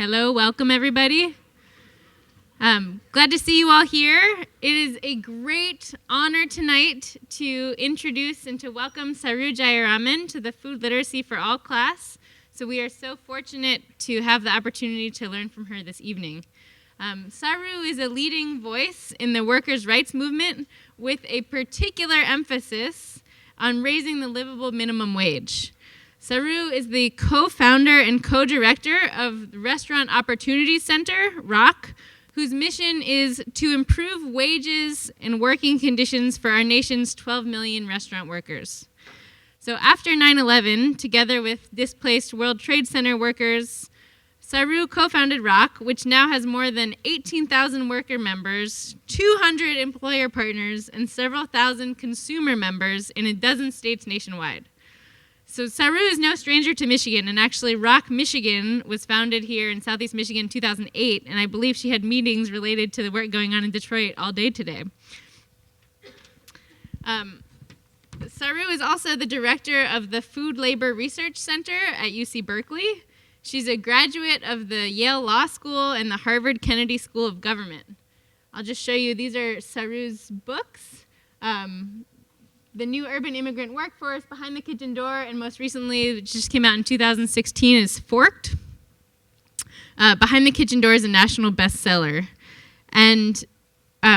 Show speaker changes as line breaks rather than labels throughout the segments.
Hello, welcome everybody. Glad to see you all here. It is a great honor tonight to introduce and to welcome Saru Jayaraman to the Food Literacy for All class. So we are so fortunate to have the opportunity to learn from her this evening. Saru is a leading voice in the workers' rights movement with a particular emphasis on raising the livable minimum wage. Saru is the co-founder and co-director of the Restaurant Opportunity Center, ROC, whose mission is to improve wages and working conditions for our nation's 12 million restaurant workers. So after 9/11, together with displaced World Trade Center workers, Saru co-founded ROC, which now has more than 18,000 worker members, 200 employer partners, and several thousand consumer members in a dozen states nationwide. So Saru is no stranger to Michigan, and actually ROC Michigan was founded here in Southeast Michigan in 2008, and I believe she had meetings related to the work going on in Detroit all day today. Saru is also the director of the Food Labor Research Center at UC Berkeley. She's a graduate of the Yale Law School and the Harvard Kennedy School of Government. I'll just show you, these are Saru's books. The New Urban Immigrant Workforce, Behind the Kitchen Door, and most recently, which just came out in 2016, is Forked. Behind the Kitchen Door is a national bestseller. And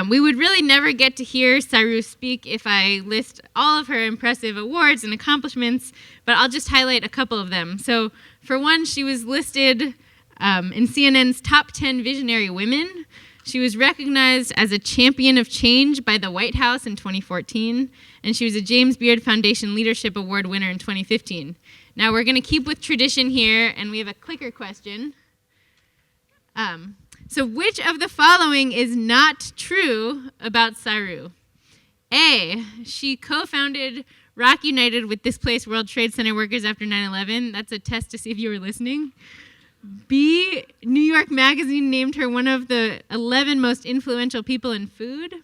we would really never get to hear Saru speak if I list all of her impressive awards and accomplishments, but I'll just highlight a couple of them. So for one, she was listed in CNN's Top 10 Visionary Women. She was recognized as a champion of change by the White House in 2014, and she was a James Beard Foundation Leadership Award winner in 2015. Now we're going to keep with tradition here, and we have a clicker question. So which of the following is not true about Saru? A, she co-founded ROC United with displaced World Trade Center workers after 9/11. That's a test to see if you were listening. B, New York Magazine named her one of the 11 most influential people in food.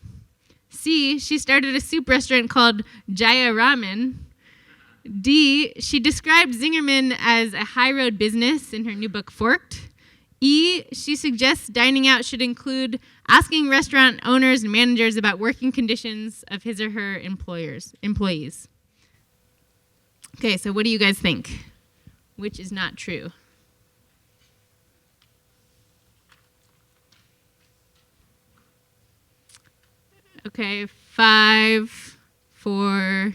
C, she started a soup restaurant called Jayaraman. D, she described Zingerman as a high road business in her new book, Forked. E, she suggests dining out should include asking restaurant owners and managers about working conditions of his or her employees. Okay, so what do you guys think? Which is not true? Okay, 5, 4,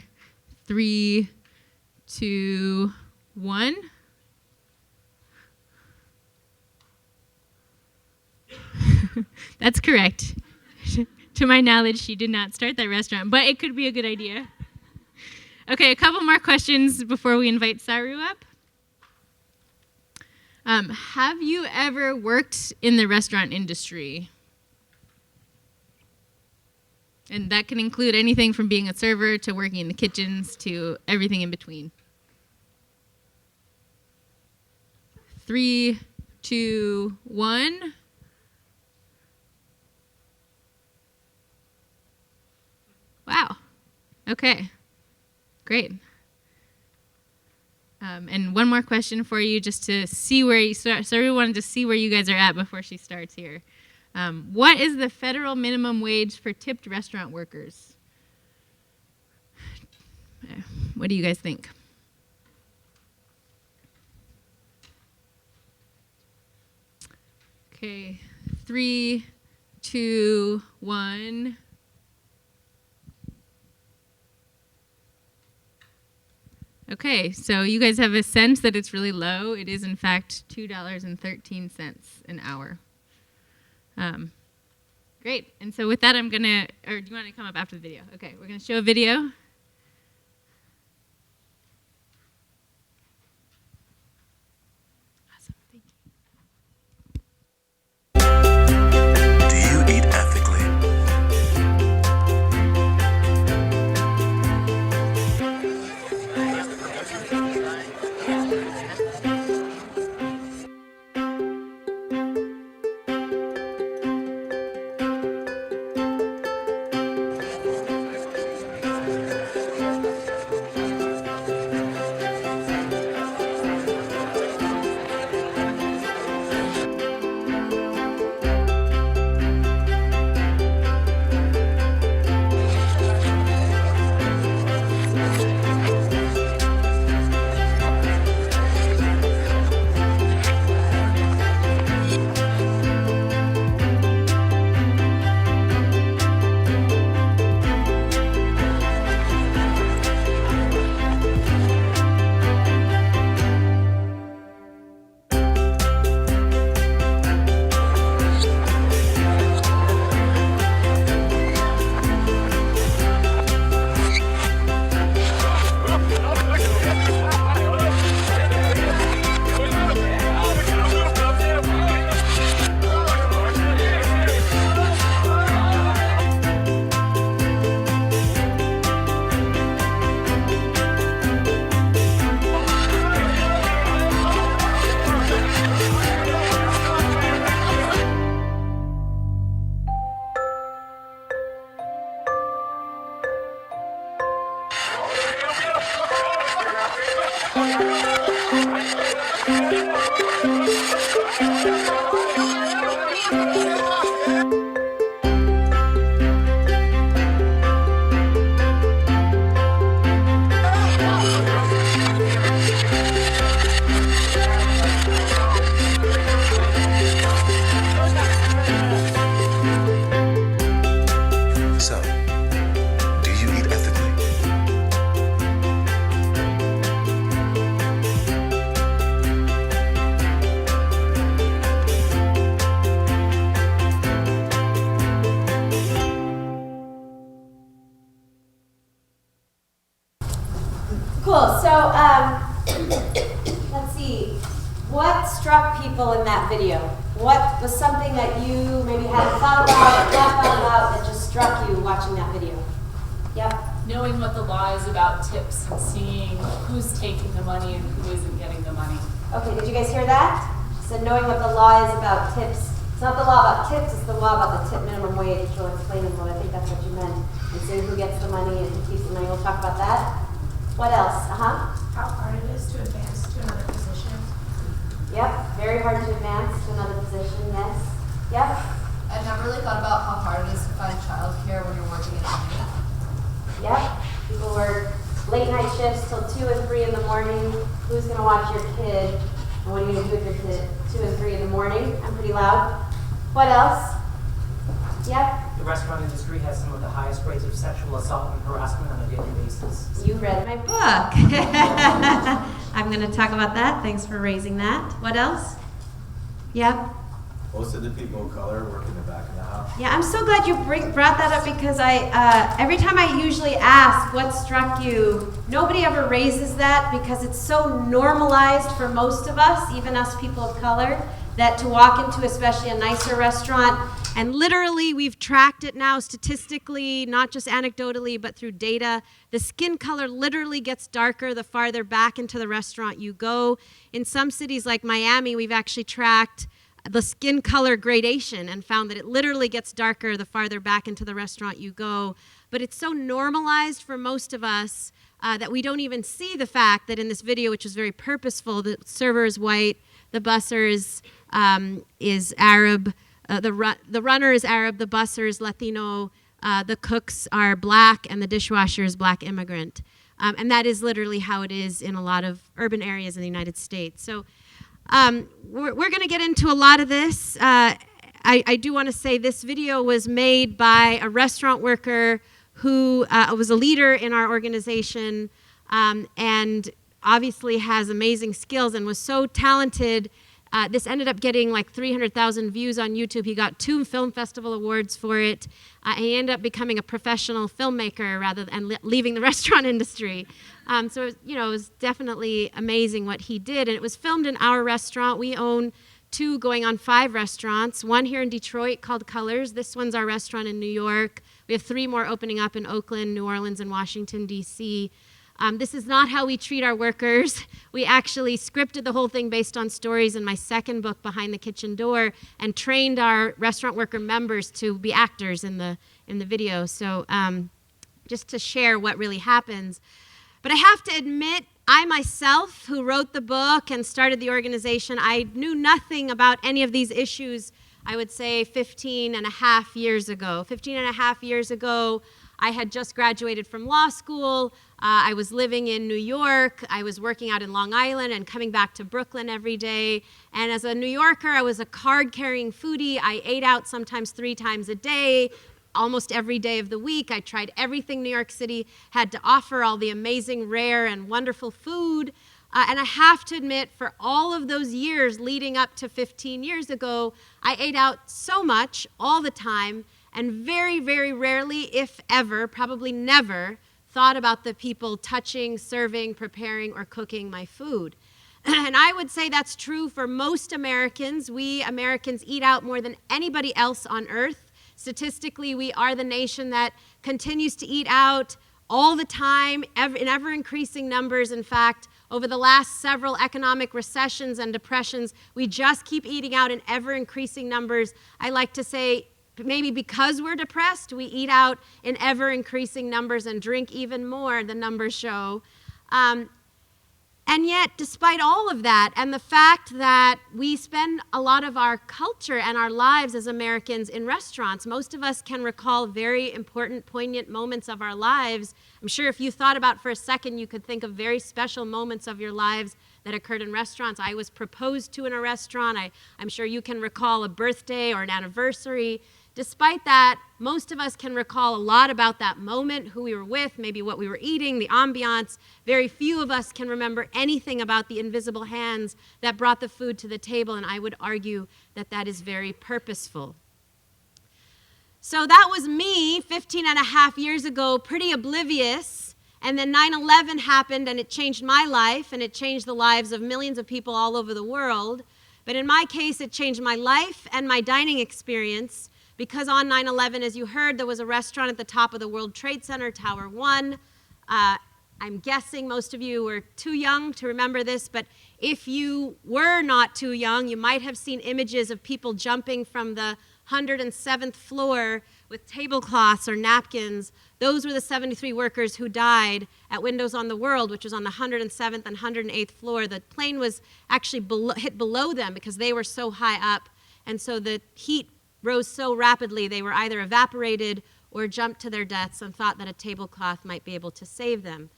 3, 2, 1. That's correct. To my knowledge, she did not start that restaurant, but it could be a good idea. Okay, a couple more questions before we invite Saru up. Have you ever worked in the restaurant industry? And that can include anything from being a server to working in the kitchens to everything in between. 3, 2, 1. Wow. Okay. Great. And one more question for you, just to see where you start. Saru wanted to see where you guys are at before she starts here. What is the federal minimum wage for tipped restaurant workers? What do you guys think? Okay, 3, 2, 1. Okay, so you guys have a sense that it's really low. It is, in fact, $2.13 an hour. Great. And so with that, I'm going to, or do you want to come up after the video? Okay, we're going to show a video. Awesome. Thank you.
Do you eat ethically? So, do you eat ethically?
Cool. So, let's see. What struck people in that video? What was something that you maybe hadn't thought about or not thought about that just struck you watching that video? Yep.
Knowing what the law is about tips and seeing who's taking the money and who isn't getting the money.
Okay, did you guys hear that? So knowing what the law is about tips. It's not the law about tips, it's the law about the tip minimum wage. She'll explain in what I think that's what you meant. And seeing who gets the money and who keeps the money. We'll talk about that. What else?
How hard it is to advance to another position.
Yep, very hard to advance to another position, yes. Yep.
I've never really thought about how hard it is to find childcare when you're working at night.
Yep. People work late night shifts till 2 and 3 in the morning. Who's going to watch your kid? And what are you going to do with your kid at 2 and 3 in the morning? I'm pretty loud. What else? Yep.
The restaurant industry has some of the highest rates of sexual assault and harassment on a daily basis.
You read my book. I'm going to talk about that. Thanks for raising that. What else? Yep.
Most of the people of color work in the back of the house.
Yeah, I'm so glad you brought that up because every time I usually ask what struck you, nobody ever raises that because it's so normalized for most of us, even us people of color, that to walk into especially a nicer restaurant, and literally we've tracked it now statistically, not just anecdotally, but through data, the skin color literally gets darker the farther back into the restaurant you go. In some cities like Miami, we've actually tracked the skin color gradation and found that it literally gets darker the farther back into the restaurant you go. But it's so normalized for most of us that we don't even see the fact that in this video, which is very purposeful, the server is white, the busser is Arab, the runner is Arab, the busser is Latino, the cooks are black, and the dishwasher is black immigrant. And that is literally how it is in a lot of urban areas in the United States. So we're going to get into a lot of this. I do want to say this video was made by a restaurant worker who was a leader in our organization and obviously has amazing skills and was so talented. This ended up getting like 300,000 views on YouTube. He got 2 film festival awards for it. He ended up becoming a professional filmmaker rather than leaving the restaurant industry. So it was definitely amazing what he did. And it was filmed in our restaurant. We own 2 going on 5 restaurants, one here in Detroit called Colors. This one's our restaurant in New York. We have 3 more opening up in Oakland, New Orleans, and Washington, D.C. This is not how we treat our workers. We actually scripted the whole thing based on stories in my second book, Behind the Kitchen Door, and trained our restaurant worker members to be actors in the video. So just to share what really happens. But I have to admit, I myself, who wrote the book and started the organization, I knew nothing about any of these issues, I would say 15 and a half years ago. 15 and a half years ago, I had just graduated from law school. I was living in New York. I was working out in Long Island and coming back to Brooklyn every day. And as a New Yorker, I was a card-carrying foodie. I ate out sometimes 3 times a day, almost every day of the week. I tried everything New York City had to offer, all the amazing, rare, and wonderful food. And I have to admit, for all of those years leading up to 15 years ago, I ate out so much all the time and very, very rarely, if ever, probably never, thought about the people touching, serving, preparing, or cooking my food. And I would say that's true for most Americans. We Americans eat out more than anybody else on earth. Statistically, we are the nation that continues to eat out all the time, in ever-increasing numbers. In fact, over the last several economic recessions and depressions, we just keep eating out in ever-increasing numbers. I like to say, maybe because we're depressed, we eat out in ever-increasing numbers and drink even more, the numbers show. And yet, despite all of that, and the fact that we spend a lot of our culture and our lives as Americans in restaurants, most of us can recall very important, poignant moments of our lives. I'm sure if you thought about for a second, you could think of very special moments of your lives that occurred in restaurants. I was proposed to in a restaurant. I'm sure you can recall a birthday or an anniversary. Despite that, most of us can recall a lot about that moment, who we were with, maybe what we were eating, the ambiance. Very few of us can remember anything about the invisible hands that brought the food to the table, and I would argue that that is very purposeful. So that was me 15 and a half years ago, pretty oblivious, and then 9/11 happened, and it changed my life, and it changed the lives of millions of people all over the world. But in my case, it changed my life and my dining experience, because on 9/11, as you heard, there was a restaurant at the top of the World Trade Center, Tower 1. I'm guessing most of you were too young to remember this, but if you were not too young, you might have seen images of people jumping from the 107th floor with tablecloths or napkins. Those were the 73 workers who died at Windows on the World, which was on the 107th and 108th floor. The plane was actually hit below them because they were so high up, and so the heat rose so rapidly they were either evaporated or jumped to their deaths and thought that a tablecloth might be able to save them.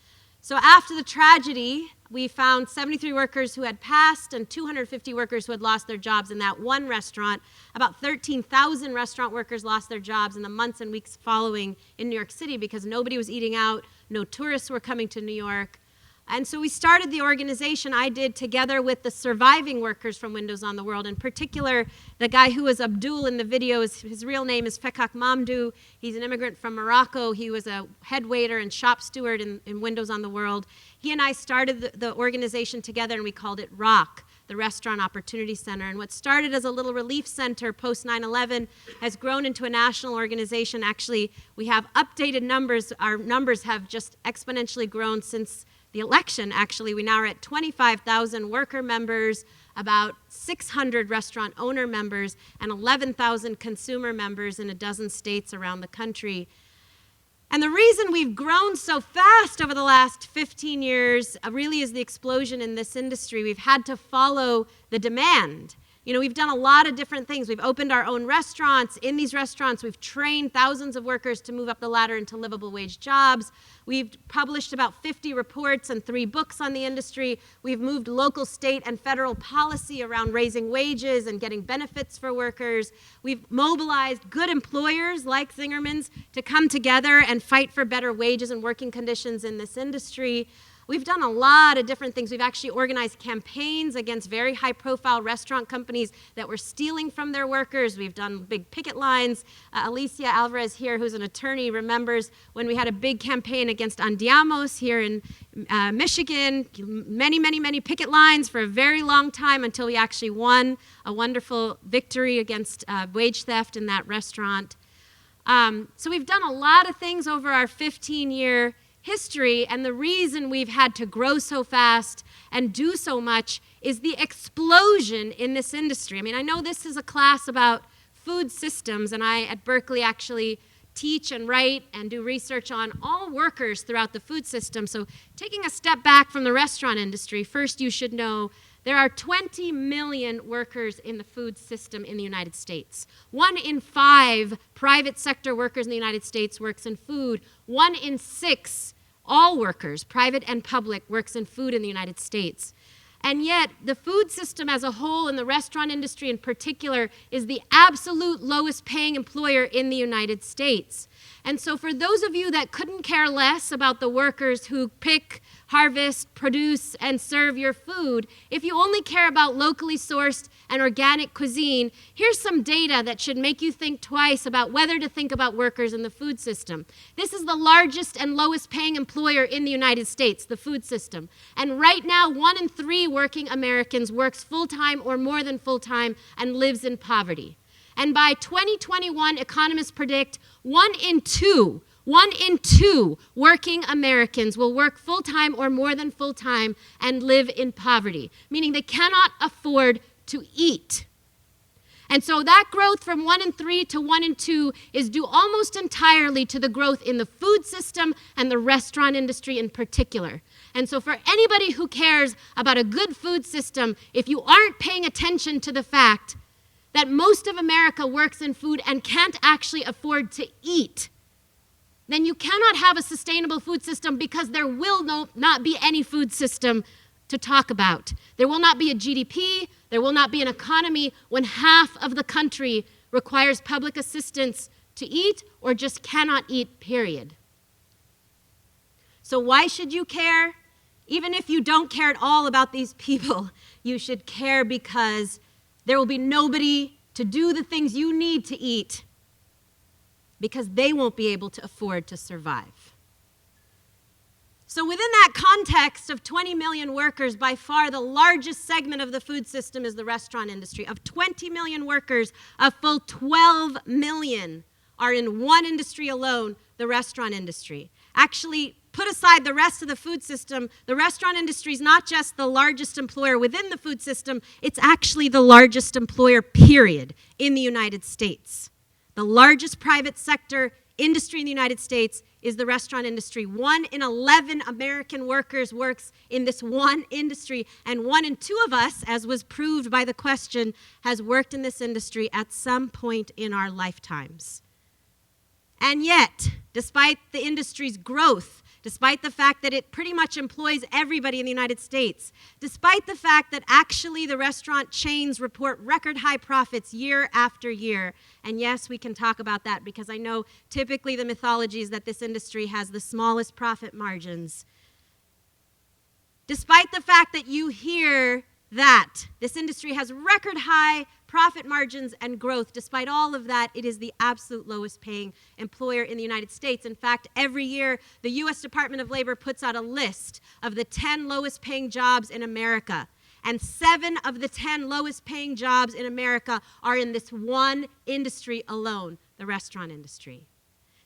So after the tragedy, we found 73 workers who had passed and 250 workers who had lost their jobs in that one restaurant. About 13,000 restaurant workers lost their jobs in the months and weeks following in New York City because nobody was eating out, no tourists were coming to New York. And so we started the organization I did together with the surviving workers from Windows on the World. In particular, the guy who was Abdul in the video, his real name is Fekak Mamdou. He's an immigrant from Morocco. He was a head waiter and shop steward in Windows on the World. He and I started the organization together, and we called it ROC, the Restaurant Opportunity Center. And what started as a little relief center post 9/11 has grown into a national organization. Actually, we have updated numbers. Our numbers have just exponentially grown since the election. Actually, we now are at 25,000 worker members, about 600 restaurant owner members, and 11,000 consumer members in a dozen states around the country. And the reason we've grown so fast over the last 15 years really is the explosion in this industry. We've had to follow the demand. You know, we've done a lot of different things. We've opened our own restaurants. In these restaurants, we've trained thousands of workers to move up the ladder into livable wage jobs. We've published about 50 reports and 3 books on the industry. We've moved local, state, and federal policy around raising wages and getting benefits for workers. We've mobilized good employers like Zingerman's to come together and fight for better wages and working conditions in this industry. We've done a lot of different things. We've actually organized campaigns against very high-profile restaurant companies that were stealing from their workers. We've done big picket lines. Alicia Alvarez here, who's an attorney, remembers when we had a big campaign against Andiamos here in Michigan. Many picket lines for a very long time until we actually won a wonderful victory against wage theft in that restaurant. So we've done a lot of things over our 15-year history, and the reason we've had to grow so fast and do so much is the explosion in this industry. I mean, I know this is a class about food systems, and I at Berkeley actually teach and write and do research on all workers throughout the food system. So taking a step back from the restaurant industry, first you should know there are 20 million workers in the food system in the United States. 1 in 5 private sector workers in the United States works in food. 1 in 6 all workers, private and public, works in food in the United States. And yet, the food system as a whole, and the restaurant industry in particular, is the absolute lowest paying employer in the United States. And so for those of you that couldn't care less about the workers who pick, harvest, produce, and serve your food, if you only care about locally sourced and organic cuisine, here's some data that should make you think twice about whether to think about workers in the food system. This is the largest and lowest paying employer in the United States, the food system. And right now, 1 in 3 working Americans works full-time or more than full-time and lives in poverty. And by 2021, economists predict 1 in 2 working Americans will work full-time or more than full-time and live in poverty, meaning they cannot afford to eat. And so that growth from 1 in 3 to 1 in 2 is due almost entirely to the growth in the food system and the restaurant industry in particular. And so for anybody who cares about a good food system, if you aren't paying attention to the fact that most of America works in food and can't actually afford to eat, then you cannot have a sustainable food system, because there will not be any food system to talk about. There will not be a GDP, there will not be an economy when half of the country requires public assistance to eat or just cannot eat, period. So why should you care? Even if you don't care at all about these people, you should care because there will be nobody to do the things you need to eat, because they won't be able to afford to survive. So within that context of 20 million workers, by far the largest segment of the food system is the restaurant industry. Of 20 million workers, a full 12 million are in one industry alone, the restaurant industry. Actually, put aside the rest of the food system, the restaurant industry is not just the largest employer within the food system, it's actually the largest employer, period, in the United States. The largest private sector industry in the United States is the restaurant industry. 1 in 11 American workers works in this one industry, and 1 in 2 of us, as was proved by the question, has worked in this industry at some point in our lifetimes. And yet, despite the industry's growth, despite the fact that it pretty much employs everybody in the United States, despite the fact that actually the restaurant chains report record high profits year after year, and yes, we can talk about that because I know typically the mythology is that this industry has the smallest profit margins. Despite the fact that you hear that this industry has record high profit margins and growth, despite all of that, it is the absolute lowest paying employer in the United States. In fact, every year, the U.S. Department of Labor puts out a list of the 10 lowest paying jobs in America. And 7 of the 10 lowest paying jobs in America are in this one industry alone, the restaurant industry.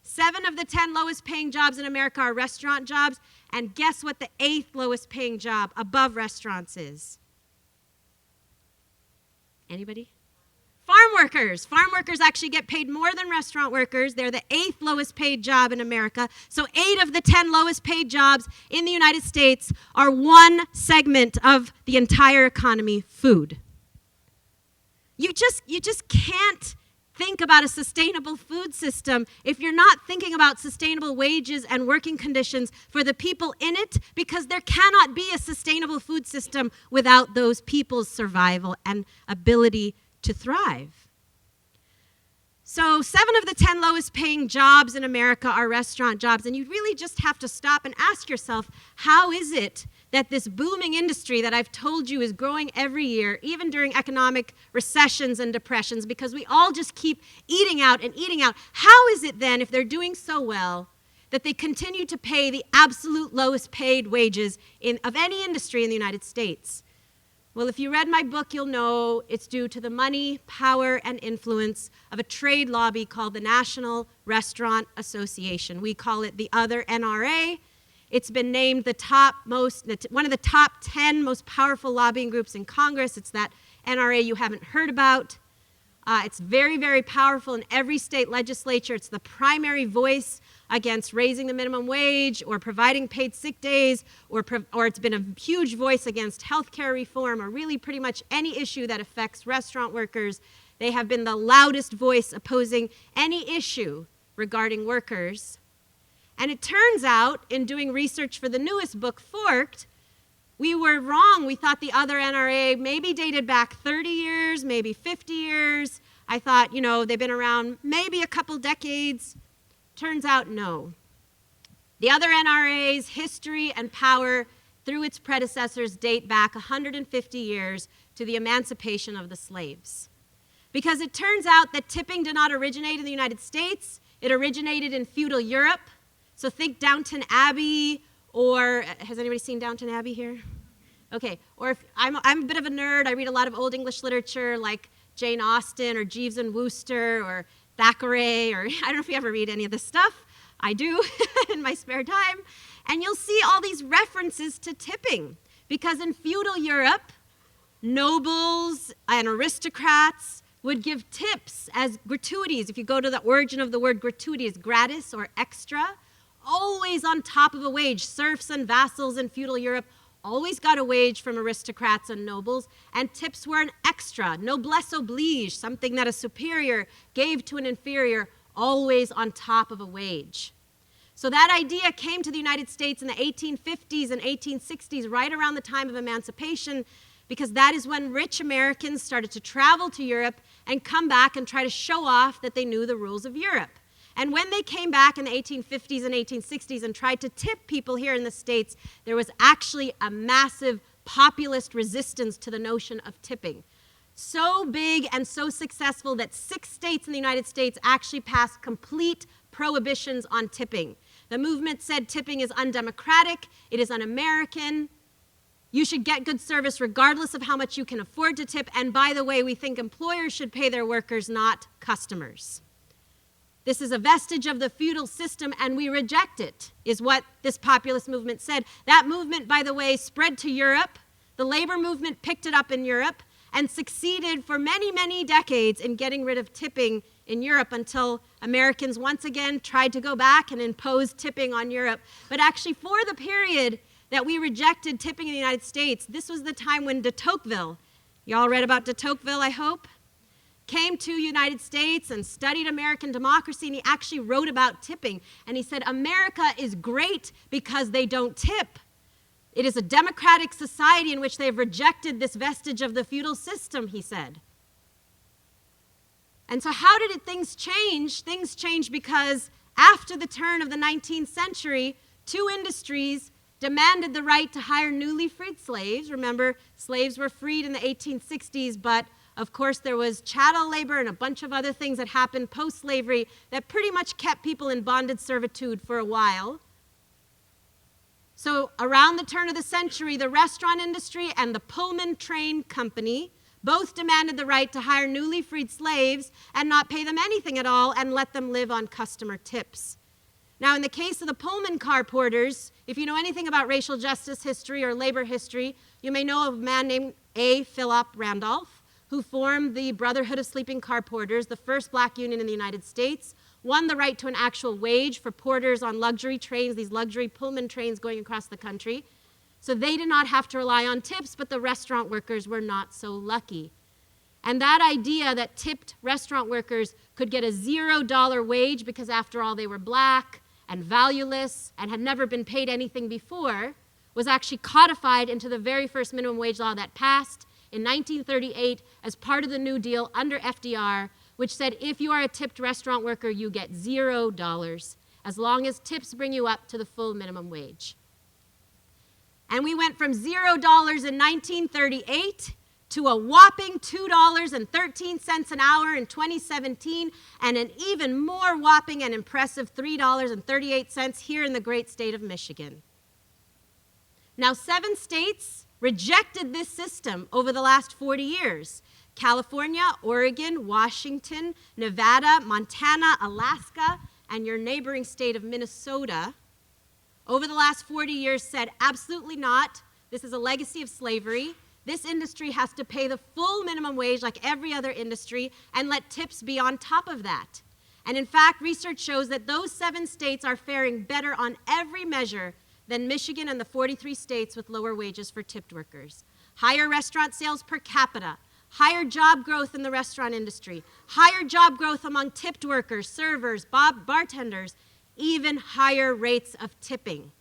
7 of the 10 lowest paying jobs in America are restaurant jobs. And guess what the 8th lowest paying job above restaurants is? Anybody? Farm workers. Farm workers actually get paid more than restaurant workers. They're the 8th lowest paid job in America. So 8 of the 10 lowest paid jobs in the United States are one segment of the entire economy, food. You just can't think about a sustainable food system if you're not thinking about sustainable wages and working conditions for the people in it, because there cannot be a sustainable food system without those people's survival and ability to thrive. So 7 of the 10 lowest paying jobs in America are restaurant jobs, and you really just have to stop and ask yourself, how is it that this booming industry that I've told you is growing every year, even during economic recessions and depressions, because we all just keep eating out and eating out, how is it then, if they're doing so well, that they continue to pay the absolute lowest paid wages of any industry in the United States? Well, if you read my book, you'll know it's due to the money, power, and influence of a trade lobby called the National Restaurant Association. We call it the other NRA. It's been named one of the top 10 most powerful lobbying groups in Congress. It's that NRA you haven't heard about. It's very, very powerful in every state legislature. It's the primary voice against raising the minimum wage or providing paid sick days, or it's been a huge voice against health care reform, or really pretty much any issue that affects restaurant workers. They have been the loudest voice opposing any issue regarding workers. And it turns out, in doing research for the newest book, Forked, we were wrong. We thought the other NRA maybe dated back 30 years, maybe 50 years. I thought, they've been around maybe a couple decades. Turns out, no. The other NRA's history and power through its predecessors date back 150 years to the emancipation of the slaves. Because it turns out that tipping did not originate in the United States. It originated in feudal Europe. So think Downton Abbey, or has anybody seen Downton Abbey here? Okay, or if I'm a bit of a nerd, I read a lot of Old English literature like Jane Austen or Jeeves and Wooster or Thackeray, or I don't know if you ever read any of this stuff. I do in my spare time. And you'll see all these references to tipping, because in feudal Europe, nobles and aristocrats would give tips as gratuities. If you go to the origin of the word gratuity, is gratis or extra. always on top of a wage. Serfs and vassals in feudal Europe always got a wage from aristocrats and nobles, and tips were an extra, noblesse oblige, something that a superior gave to an inferior, always on top of a wage. So that idea came to the United States in the 1850s and 1860s, right around the time of emancipation, because that is when rich Americans started to travel to Europe and come back and try to show off that they knew the rules of Europe. And when they came back in the 1850s and 1860s and tried to tip people here in the States, there was actually a massive populist resistance to the notion of tipping. So big and so successful that 6 states in the United States actually passed complete prohibitions on tipping. The movement said tipping is undemocratic, it is un-American, you should get good service regardless of how much you can afford to tip, and by the way, we think employers should pay their workers, not customers. This is a vestige of the feudal system, and we reject it, is what this populist movement said. That movement, by the way, spread to Europe. The labor movement picked it up in Europe and succeeded for many, many decades in getting rid of tipping in Europe until Americans once again tried to go back and impose tipping on Europe. But actually, for the period that we rejected tipping in the United States, this was the time when de Tocqueville, y'all read about de Tocqueville, I hope, came to United States and studied American democracy, and he actually wrote about tipping. And he said, America is great because they don't tip. It is a democratic society in which they have rejected this vestige of the feudal system, he said. And so how did things change? Things changed because after the turn of the 19th century, 2 industries demanded the right to hire newly freed slaves. Remember, slaves were freed in the 1860s, but of course, there was chattel labor and a bunch of other things that happened post-slavery that pretty much kept people in bonded servitude for a while. So around the turn of the century, the restaurant industry and the Pullman Train Company both demanded the right to hire newly freed slaves and not pay them anything at all and let them live on customer tips. Now, in the case of the Pullman car porters, if you know anything about racial justice history or labor history, you may know of a man named A. Philip Randolph, who formed the Brotherhood of Sleeping Car Porters, the first black union in the United States, won the right to an actual wage for porters on luxury trains, these luxury Pullman trains going across the country. So they did not have to rely on tips, but the restaurant workers were not so lucky. And that idea that tipped restaurant workers could get a $0 wage because after all they were black and valueless and had never been paid anything before was actually codified into the very first minimum wage law that passed in 1938 as part of the New Deal under FDR, which said if you are a tipped restaurant worker, you get $0 as long as tips bring you up to the full minimum wage. And we went from $0 in 1938 to a whopping $2.13 an hour in 2017, and an even more whopping and impressive $3.38 here in the great state of Michigan. Now, 7 states rejected this system over the last 40 years. California, Oregon, Washington, Nevada, Montana, Alaska, and your neighboring state of Minnesota, over the last 40 years said, absolutely not. This is a legacy of slavery. This industry has to pay the full minimum wage like every other industry and let tips be on top of that. And in fact, research shows that those 7 states are faring better on every measure than Michigan and the 43 states with lower wages for tipped workers. Higher restaurant sales per capita, higher job growth in the restaurant industry, higher job growth among tipped workers, servers, bartenders, even higher rates of tipping.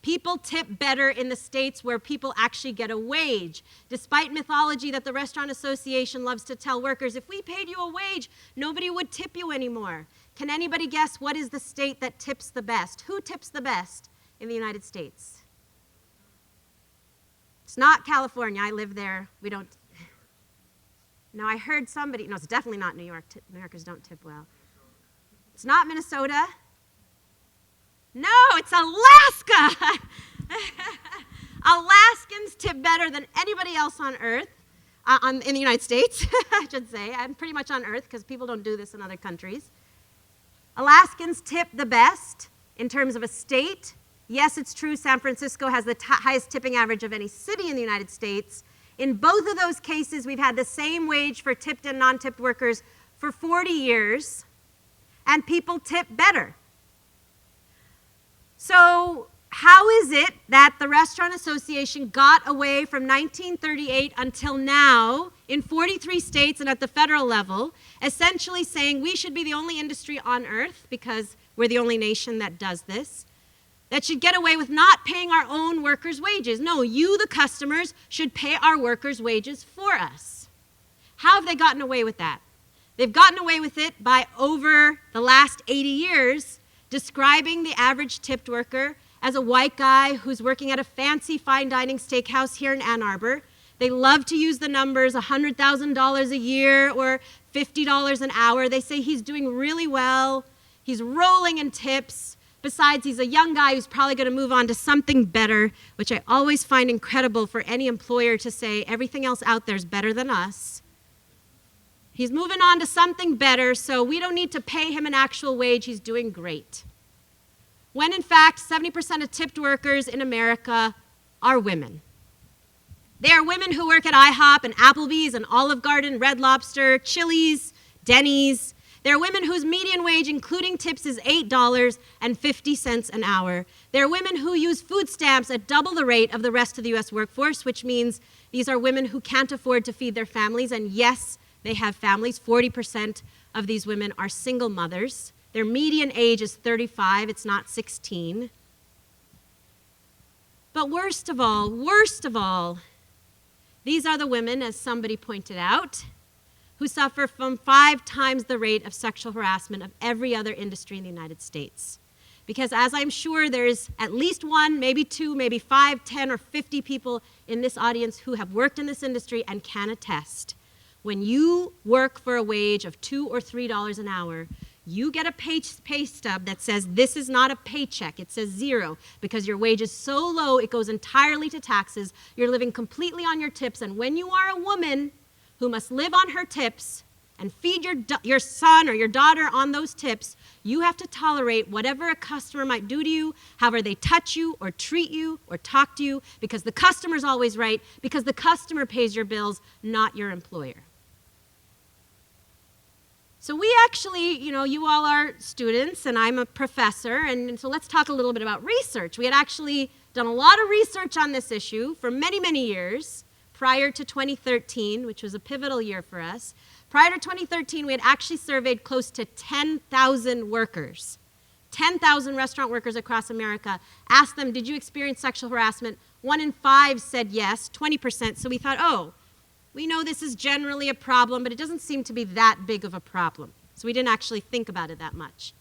People tip better in the states where people actually get a wage, despite mythology that the Restaurant Association loves to tell workers, if we paid you a wage, nobody would tip you anymore. Can anybody guess what is the state that tips the best? Who tips the best in the United States? It's not California. I live there. We don't. No, I heard somebody. No, it's definitely not New York. New Yorkers don't tip well. It's not Minnesota. No, it's Alaska. Alaskans tip better than anybody else on earth, in the United States, I should say. I'm pretty much on earth because people don't do this in other countries. Alaskans tip the best in terms of a state. Yes, it's true, San Francisco has the highest tipping average of any city in the United States. In both of those cases, we've had the same wage for tipped and non-tipped workers for 40 years, and people tip better. So how is it that the Restaurant Association got away from 1938 until now in 43 states and at the federal level, essentially saying we should be the only industry on earth, because we're the only nation that does this, that should get away with not paying our own workers' wages? No, you, the customers, should pay our workers' wages for us. How have they gotten away with that? They've gotten away with it by, over the last 80 years, describing the average tipped worker as a white guy who's working at a fancy fine dining steakhouse here in Ann Arbor. They love to use the numbers $100,000 a year or $50 an hour. They say he's doing really well. He's rolling in tips. Besides, he's a young guy who's probably going to move on to something better, which I always find incredible for any employer to say everything else out there is better than us. He's moving on to something better, so we don't need to pay him an actual wage. He's doing great. When in fact, 70% of tipped workers in America are women. They are women who work at IHOP and Applebee's and Olive Garden, Red Lobster, Chili's, Denny's. They're women whose median wage, including tips, is $8.50 an hour. They're women who use food stamps at double the rate of the rest of the U.S. workforce, which means these are women who can't afford to feed their families. And yes, they have families. 40% of these women are single mothers. Their median age is 35, it's not 16. But worst of all, these are the women, as somebody pointed out, who suffer from 5 times the rate of sexual harassment of every other industry in the United States. Because as I'm sure there's at least 1, maybe 2, maybe 5, 10, or 50 people in this audience who have worked in this industry and can attest, when you work for a wage of $2 or $3 an hour, you get a pay stub that says this is not a paycheck. It says 0 because your wage is so low it goes entirely to taxes. You're living completely on your tips. And when you are a woman who must live on her tips and feed your son or your daughter on those tips, you have to tolerate whatever a customer might do to you, however they touch you or treat you or talk to you, because the customer's always right, because the customer pays your bills, not your employer. So we actually, you all are students and I'm a professor, and so let's talk a little bit about research. We had actually done a lot of research on this issue for many, many years prior to 2013, which was a pivotal year for us. Prior to 2013, we had actually surveyed close to 10,000 workers, 10,000 restaurant workers across America, asked them, did you experience sexual harassment? 1 in 5 said yes, 20%. So we thought, we know this is generally a problem, but it doesn't seem to be that big of a problem. So we didn't actually think about it that much.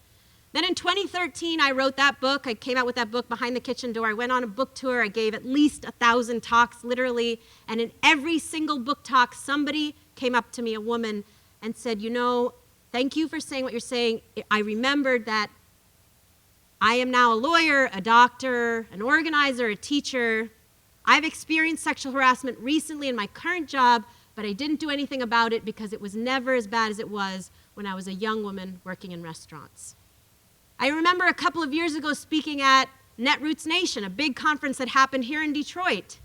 Then in 2013, I wrote that book. I came out with that book, Behind the Kitchen Door. I went on a book tour. I gave at least 1,000 talks, literally. And in every single book talk, somebody came up to me, a woman, and said, thank you for saying what you're saying. I remembered that I am now a lawyer, a doctor, an organizer, a teacher. I've experienced sexual harassment recently in my current job, but I didn't do anything about it because it was never as bad as it was when I was a young woman working in restaurants. I remember a couple of years ago speaking at Netroots Nation, a big conference that happened here in Detroit.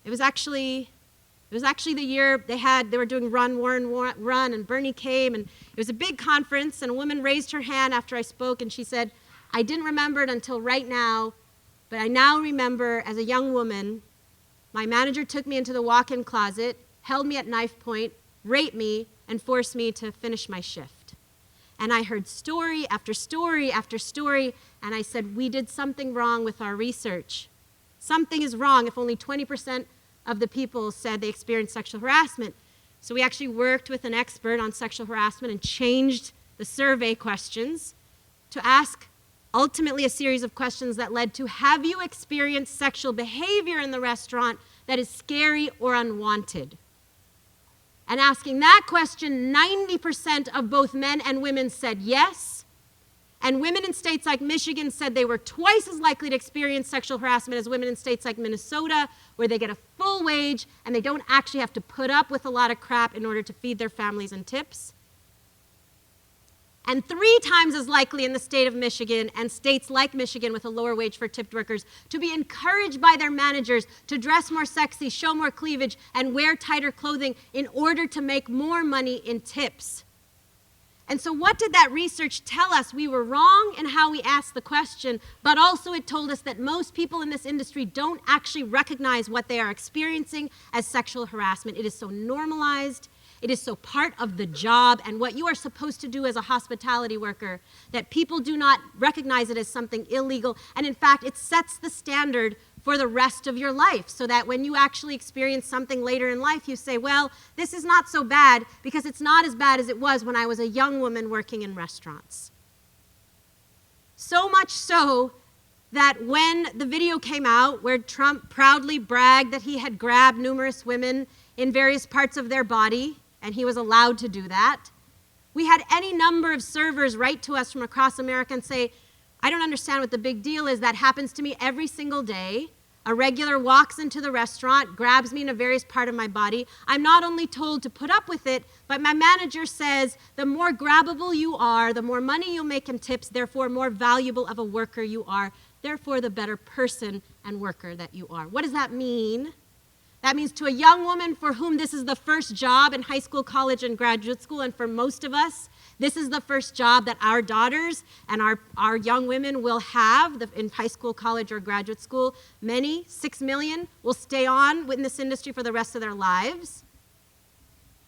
It was actually the year they were doing Run, Warren, Run, and Bernie came, and it was a big conference, and a woman raised her hand after I spoke, and she said, I didn't remember it until right now, but I now remember as a young woman, my manager took me into the walk-in closet, held me at knife point, raped me, and forced me to finish my shift. And I heard story after story after story, and I said, we did something wrong with our research. Something is wrong if only 20% of the people said they experienced sexual harassment. So we actually worked with an expert on sexual harassment and changed the survey questions to ask ultimately a series of questions that led to, have you experienced sexual behavior in the restaurant that is scary or unwanted? And asking that question, 90% of both men and women said yes. And women in states like Michigan said they were twice as likely to experience sexual harassment as women in states like Minnesota, where they get a full wage and they don't actually have to put up with a lot of crap in order to feed their families and tips. And 3 times as likely in the state of Michigan and states like Michigan with a lower wage for tipped workers to be encouraged by their managers to dress more sexy, show more cleavage, and wear tighter clothing in order to make more money in tips. And so what did that research tell us? We were wrong in how we asked the question, but also it told us that most people in this industry don't actually recognize what they are experiencing as sexual harassment. It is so normalized, it is so part of the job and what you are supposed to do as a hospitality worker that people do not recognize it as something illegal. And in fact, it sets the standard for the rest of your life, so that when you actually experience something later in life, you say, well, this is not so bad because it's not as bad as it was when I was a young woman working in restaurants. So much so that when the video came out where Trump proudly bragged that he had grabbed numerous women in various parts of their body, and he was allowed to do that, we had any number of servers write to us from across America and say, I don't understand what the big deal is. That happens to me every single day. A regular walks into the restaurant, grabs me in a various part of my body. I'm not only told to put up with it, but my manager says the more grabbable you are, the more money you'll make in tips, therefore more valuable of a worker you are, therefore the better person and worker that you are. What does that mean? That means to a young woman for whom this is the first job in high school, college, and graduate school, and for most of us, this is the first job that our daughters and our young women will have in high school, college, or graduate school. Many, 6 million, will stay on in this industry for the rest of their lives.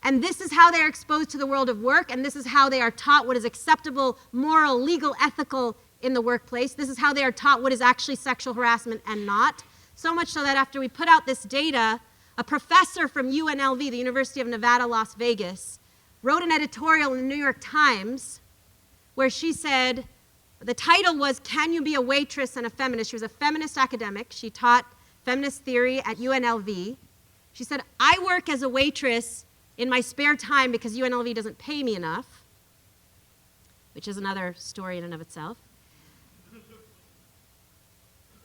And this is how they are exposed to the world of work, and this is how they are taught what is acceptable, moral, legal, ethical in the workplace. This is how they are taught what is actually sexual harassment and not. So much so that after we put out this data, a professor from UNLV, the University of Nevada, Las Vegas, wrote an editorial in the New York Times where she said, the title was, Can You Be a Waitress and a Feminist? She was a feminist academic. She taught feminist theory at UNLV. She said, I work as a waitress in my spare time because UNLV doesn't pay me enough, which is another story in and of itself.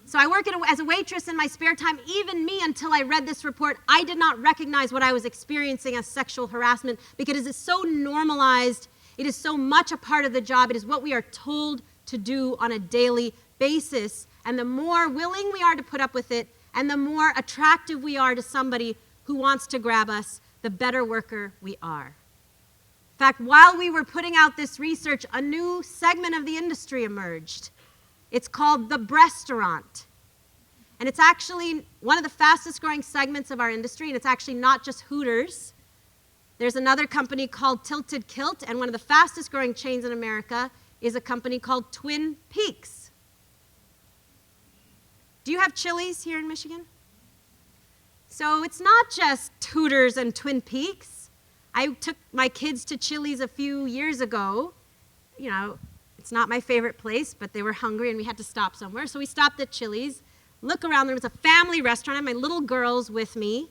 So I work as a waitress in my spare time. Even me, until I read this report, I did not recognize what I was experiencing as sexual harassment because it is so normalized. It is so much a part of the job. It is what we are told to do on a daily basis. And the more willing we are to put up with it, and the more attractive we are to somebody who wants to grab us, the better worker we are. In fact, while we were putting out this research, a new segment of the industry emerged. It's called the breastaurant. And it's actually one of the fastest growing segments of our industry, and it's actually not just Hooters. There's another company called Tilted Kilt, and one of the fastest growing chains in America is a company called Twin Peaks. Do you have Chili's here in Michigan? So it's not just Hooters and Twin Peaks. I took my kids to Chili's a few years ago. You know, it's not my favorite place, but they were hungry and we had to stop somewhere. So we stopped at Chili's. Look around, there was a family restaurant. I had my little girls with me.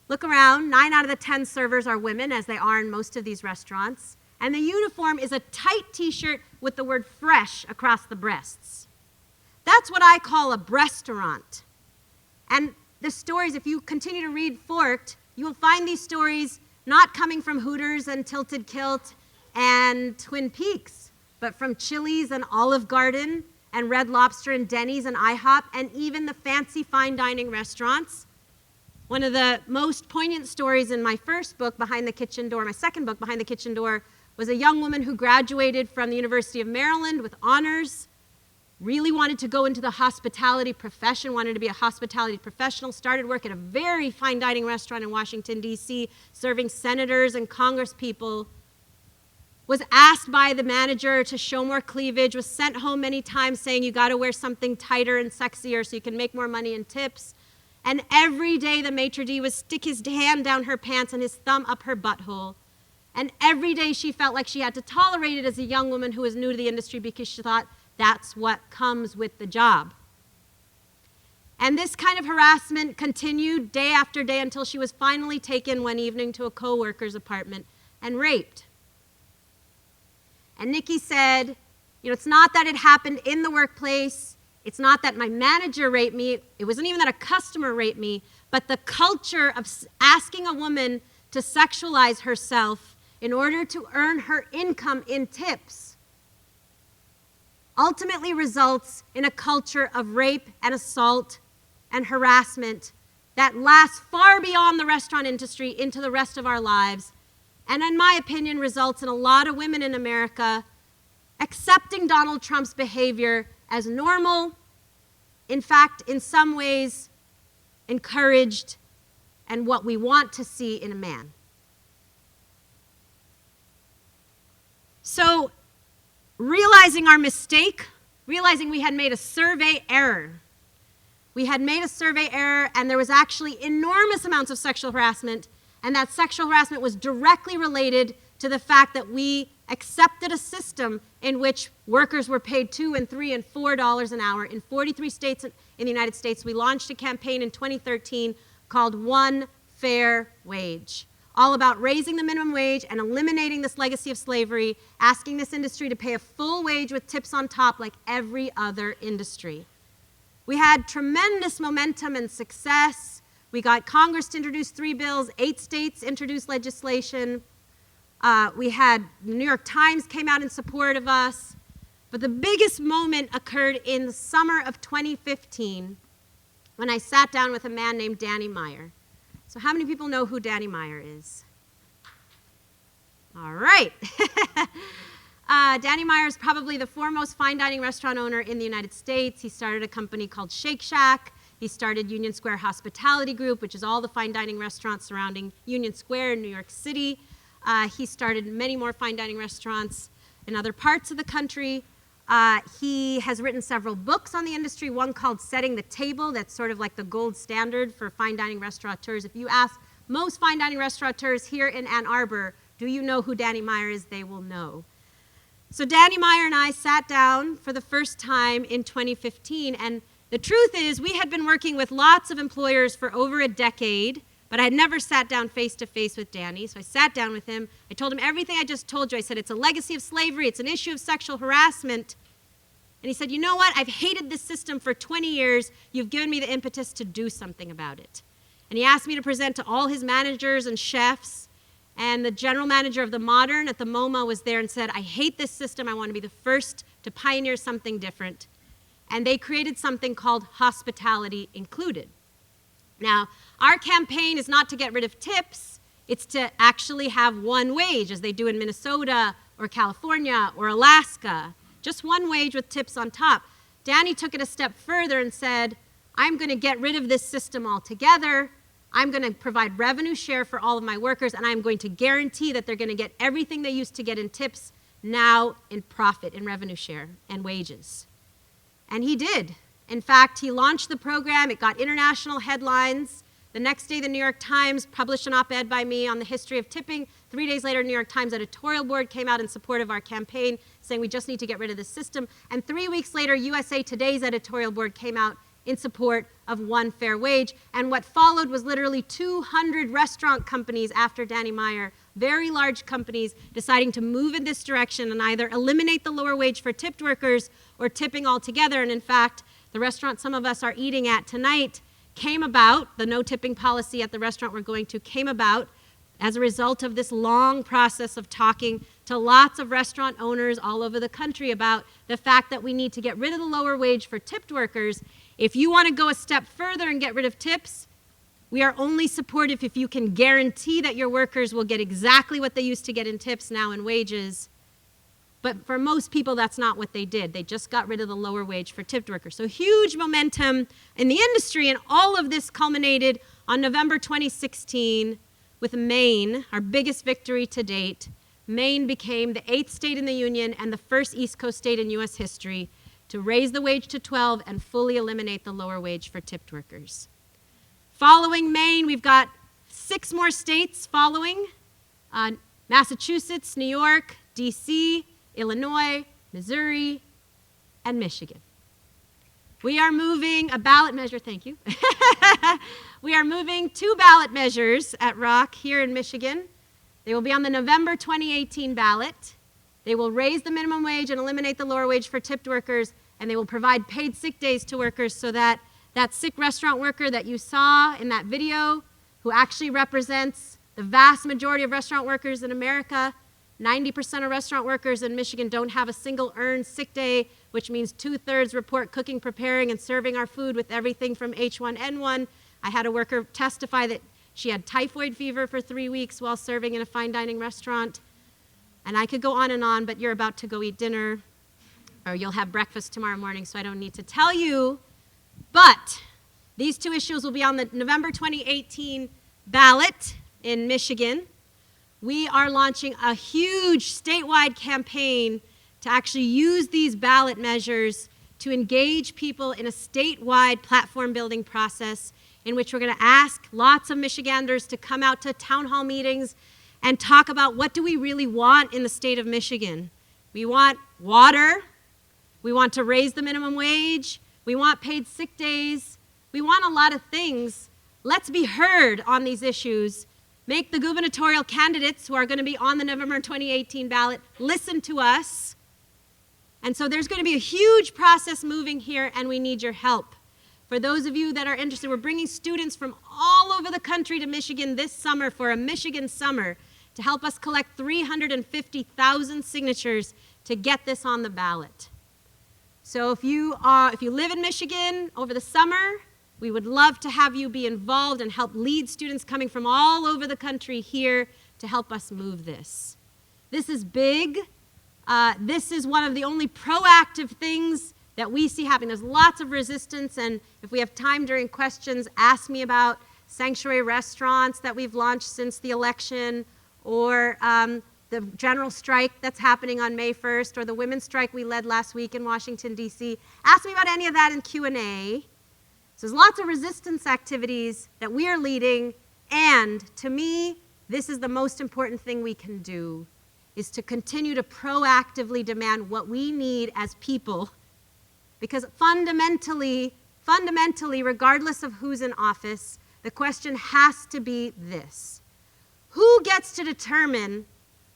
Look around, 9 out of the 10 servers are women, as they are in most of these restaurants. And the uniform is a tight t-shirt with the word fresh across the breasts. That's what I call a breastaurant. And the stories, if you continue to read Forked, you will find these stories not coming from Hooters and Tilted Kilt and Twin Peaks, but from Chili's and Olive Garden and Red Lobster and Denny's and IHOP and even the fancy fine dining restaurants. One of the most poignant stories in my first book, Behind the Kitchen Door, my second book, Behind the Kitchen Door, was a young woman who graduated from the University of Maryland with honors, really wanted to go into the hospitality profession, wanted to be a hospitality professional, started work at a very fine dining restaurant in Washington, D.C., serving senators and congresspeople, was asked by the manager to show more cleavage, was sent home many times saying you got to wear something tighter and sexier so you can make more money in tips. And every day the maitre d' would stick his hand down her pants and his thumb up her butthole. And every day she felt like she had to tolerate it as a young woman who was new to the industry because she thought that's what comes with the job. And this kind of harassment continued day after day until she was finally taken one evening to a co-worker's apartment and raped. And Nikki said, you know, it's not that it happened in the workplace. It's not that my manager raped me. It wasn't even that a customer raped me. But the culture of asking a woman to sexualize herself in order to earn her income in tips ultimately results in a culture of rape and assault and harassment that lasts far beyond the restaurant industry into the rest of our lives. and in my opinion results in a lot of women in America accepting Donald Trump's behavior as normal, in fact, in some ways encouraged, and what we want to see in a man. So, realizing our mistake, realizing we had made a survey error. We had made a survey error, and there was actually enormous amounts of sexual harassment, and that sexual harassment was directly related to the fact that we accepted a system in which workers were paid $2 and $3 and $4 an hour. In 43 states in the United States, we launched a campaign in 2013 called One Fair Wage, all about raising the minimum wage and eliminating this legacy of slavery, asking this industry to pay a full wage with tips on top like every other industry. We had tremendous momentum and success. We got Congress to introduce 3 bills, 8 states introduced legislation. We had the New York Times came out in support of us. But the biggest moment occurred in the summer of 2015 when I sat down with a man named Danny Meyer. So how many people know who Danny Meyer is? All right. Danny Meyer is probably the foremost fine dining restaurant owner in the United States. He started a company called Shake Shack. He started Union Square Hospitality Group, which is all the fine dining restaurants surrounding Union Square in New York City. He started many more fine dining restaurants in other parts of the country. He has written several books on the industry, one called Setting the Table, that's sort of like the gold standard for fine dining restaurateurs. If you ask most fine dining restaurateurs here in Ann Arbor, do you know who Danny Meyer is? They will know. So Danny Meyer and I sat down for the first time in 2015, and the truth is we had been working with lots of employers for over a decade, but I had never sat down face-to-face with Danny. So I sat down with him. I told him everything I just told you. I said, it's a legacy of slavery. It's an issue of sexual harassment. And he said, you know what? I've hated this system for 20 years. You've given me the impetus to do something about it. And he asked me to present to all his managers and chefs. And the general manager of the Modern at the MoMA was there and said, I hate this system. I want to be the first to pioneer something different. And they created something called Hospitality Included. Now, our campaign is not to get rid of tips. It's to actually have one wage, as they do in Minnesota or California or Alaska. Just one wage with tips on top. Danny took it a step further and said, I'm going to get rid of this system altogether. I'm going to provide revenue share for all of my workers, and I'm going to guarantee that they're going to get everything they used to get in tips now in profit, in revenue share and wages. And he did. In fact, he launched the program. It got international headlines. The next day, the New York Times published an op-ed by me on the history of tipping. 3 days later, New York Times editorial board came out in support of our campaign, saying we just need to get rid of this system. And 3 weeks later, USA Today's editorial board came out in support of One Fair Wage. And what followed was literally 200 restaurant companies after Danny Meyer, very large companies, deciding to move in this direction and either eliminate the lower wage for tipped workers or tipping altogether. And in fact, the restaurant some of us are eating at tonight came about, the no tipping policy at the restaurant we're going to came about as a result of this long process of talking to lots of restaurant owners all over the country about the fact that we need to get rid of the lower wage for tipped workers. If you want to go a step further and get rid of tips, we are only supportive if you can guarantee that your workers will get exactly what they used to get in tips now in wages. But for most people, that's not what they did. They just got rid of the lower wage for tipped workers. So huge momentum in the industry, and all of this culminated on November 2016 with Maine, our biggest victory to date. Maine became the 8th state in the union and the first East Coast state in U.S. history to raise the wage to 12 and fully eliminate the lower wage for tipped workers. Following Maine, we've got 6 more states following: Massachusetts, New York, D.C., Illinois, Missouri, and Michigan. We are moving a ballot measure, thank you. We are moving 2 ballot measures at Rock here in Michigan. They will be on the November 2018 ballot. They will raise the minimum wage and eliminate the lower wage for tipped workers, and they will provide paid sick days to workers so that that sick restaurant worker that you saw in that video, who actually represents the vast majority of restaurant workers in America, 90% of restaurant workers in Michigan don't have a single earned sick day, which means 2/3 report cooking, preparing, and serving our food with everything from H1N1. I had a worker testify that She had typhoid fever for 3 weeks while serving in a fine dining restaurant. And I could go on, but you're about to go eat dinner, or you'll have breakfast tomorrow morning, so I don't need to tell you. But these two issues will be on the November 2018 ballot in Michigan. We are launching a huge statewide campaign to actually use these ballot measures to engage people in a statewide platform building process in which we're going to ask lots of Michiganders to come out to town hall meetings and talk about what do we really want in the state of Michigan. We want water. We want to raise the minimum wage. We want paid sick days. We want a lot of things. Let's be heard on these issues. Make the gubernatorial candidates who are going to be on the November 2018 ballot listen to us. And so there's going to be a huge process moving here, and we need your help. For those of you that are interested, we're bringing students from all over the country to Michigan this summer for a Michigan summer to help us collect 350,000 signatures to get this on the ballot. So if you live in Michigan over the summer, we would love to have you be involved and help lead students coming from all over the country here to help us move this. This is big. This is one of the only proactive things that we see happening. There's lots of resistance, and if we have time during questions, ask me about sanctuary restaurants that we've launched since the election, or the general strike that's happening on May 1st, or the women's strike we led last week in Washington, D.C. Ask me about any of that in Q&A. So there's lots of resistance activities that we are leading, and to me, this is the most important thing we can do, is to continue to proactively demand what we need as people, because fundamentally, regardless of who's in office, the question has to be this: who gets to determine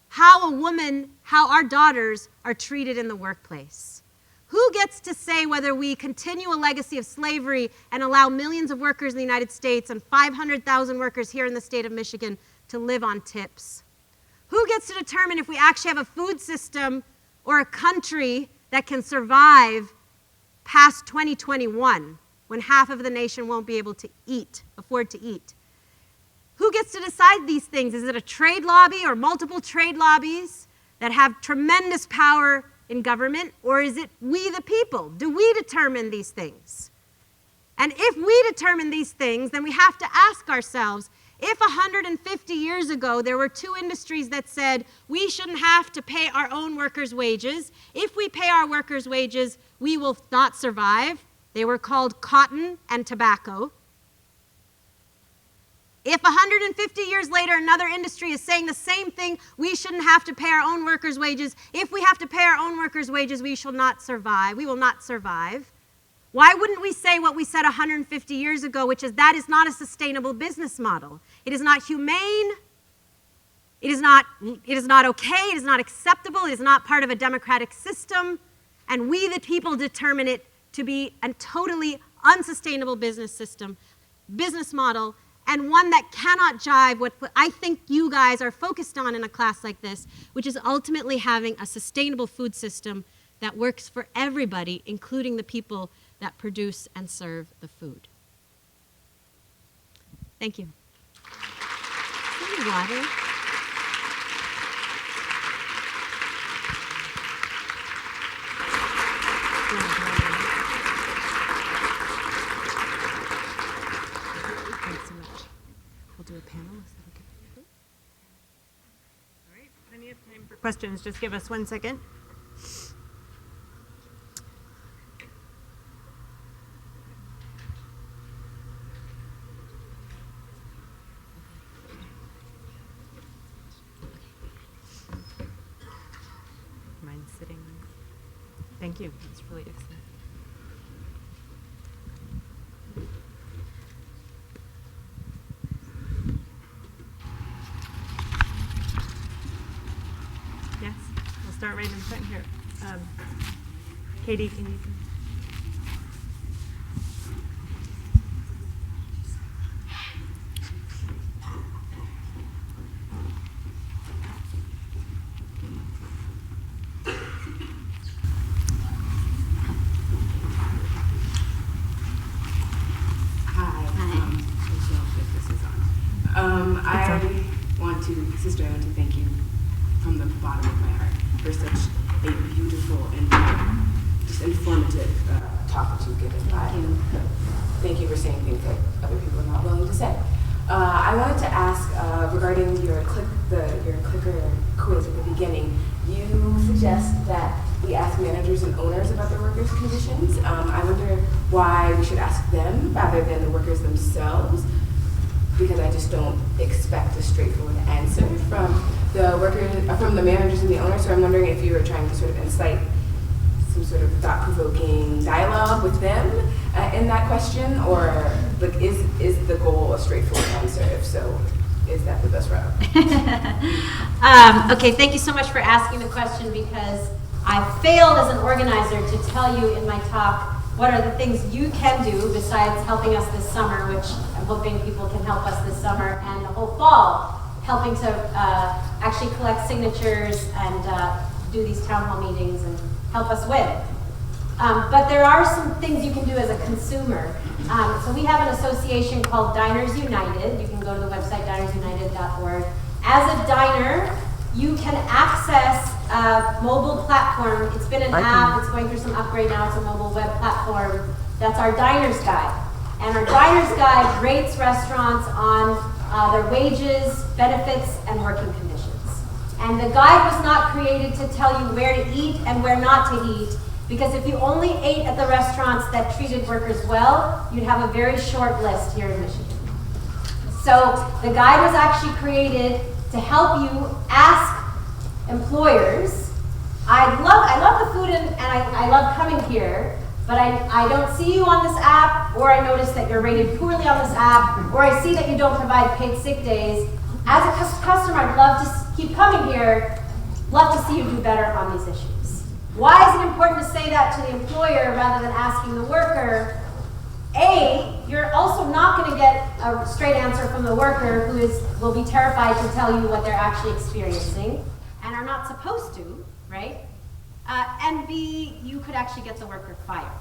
how our daughters are treated in the workplace? Who gets to say whether we continue a legacy of slavery and allow millions of workers in the United States and 500,000 workers here in the state of Michigan to live on tips? Who gets to determine if we actually have a food system or a country that can survive past 2021, when half of the nation won't be able to afford to eat? Who gets to decide these things? Is it a trade lobby or multiple trade lobbies that have tremendous power in government, or is it we the people? Do we determine these things? And if we determine these things, then we have to ask ourselves, if 150 years ago there were two industries that said we shouldn't have to pay our own workers' wages, if we pay our workers' wages, we will not survive. They were called cotton and tobacco. If 150 years later another industry is saying the same thing, we shouldn't have to pay our own workers' wages. If we have to pay our own workers' wages, we shall not survive. We will not survive. Why wouldn't we say what we said 150 years ago, which is that is not a sustainable business model? It is not humane. It is not okay. It is not acceptable. It is not part of a democratic system. And we, the people, determine it to be a totally unsustainable business model, and one that cannot jive what I think you guys are focused on in a class like this, which is ultimately having a sustainable food system that works for everybody, including the people that produce and serve the food. Thank you. Any water? Thanks so much. We'll do a panel.
All right, plenty of time for questions. Just give us 1 second. Mind sitting? Thank you. That's really excellent. Yes, we'll start right in front here. Katie, can you?
I want to thank you from the bottom of my heart for such a beautiful and just informative talk that you've given. Thank you for saying things that other people are not willing to say. I wanted to ask regarding your clicker quiz at the beginning. You suggest that we ask managers and owners about their workers' conditions. I wonder why we should ask them rather than the workers themselves, because I just don't expect a straightforward answer from the managers and the owners. So I'm wondering if you were trying to sort of incite some sort of thought-provoking dialogue with them in that question, or like is the goal a straightforward answer? If so, is that the best route?
Okay, thank you so much for asking the question, because I failed as an organizer to tell you in my talk what are the things you can do besides helping us this summer, which I'm hoping people can help us this summer and the whole fall, helping to actually collect signatures and do these town hall meetings and help us win. But there are some things you can do as a consumer. So we have an association called Diners United. You can go to the website dinersunited.org. As a diner, you can access a mobile platform. It's been an app. It's going through some upgrade now. It's a mobile web platform. That's our Diners Guide. And our Diners Guide rates restaurants on their wages, benefits, and working conditions. And the guide was not created to tell you where to eat and where not to eat, because if you only ate at the restaurants that treated workers well, you'd have a very short list here in Michigan. So the guide was actually created to help you ask employers, I love the food and I love coming here, but I don't see you on this app, or I notice that you're rated poorly on this app, or I see that you don't provide paid sick days. As a customer, I'd love to keep coming here, love to see you do better on these issues. Why is it important to say that to the employer rather than asking the worker? A, you're also not going to get a straight answer from the worker who will be terrified to tell you what they're actually experiencing and are not supposed to, right? And B, you could actually get the worker fired.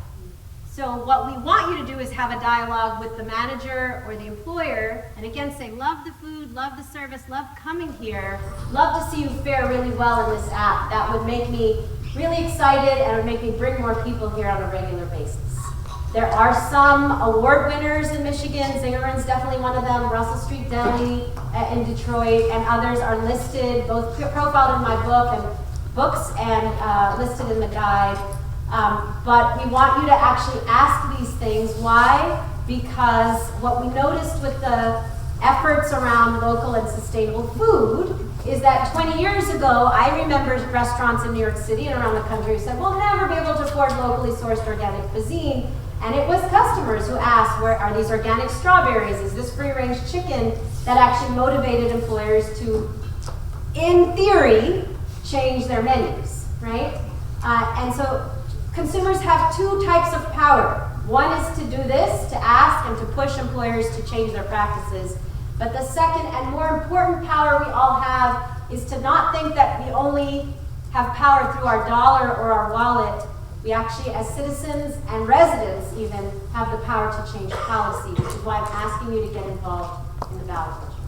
So what we want you to do is have a dialogue with the manager or the employer, and again say, love the food, love the service, love coming here, love to see you fare really well in this app. That would make me really excited and would make me bring more people here on a regular basis. There are some award winners in Michigan. Zingerman's definitely one of them, Russell Street Deli in Detroit, and others are listed, both profiled in my books and listed in the guide. But we want you to actually ask these things. Why? Because what we noticed with the efforts around local and sustainable food is that 20 years ago, I remember restaurants in New York City and around the country who said, we'll never be able to afford locally sourced organic cuisine. And it was customers who asked, where are these organic strawberries? Is this free-range chicken? That actually motivated employers to, in theory, change their menus, right? And so consumers have two types of power. One is to do this, to ask and to push employers to change their practices. But the second and more important power we all have is to not think that we only have power through our dollar or our wallet. We actually, as citizens and residents even, have the power to change policy, which is why I'm asking you to get involved in the ballot measure.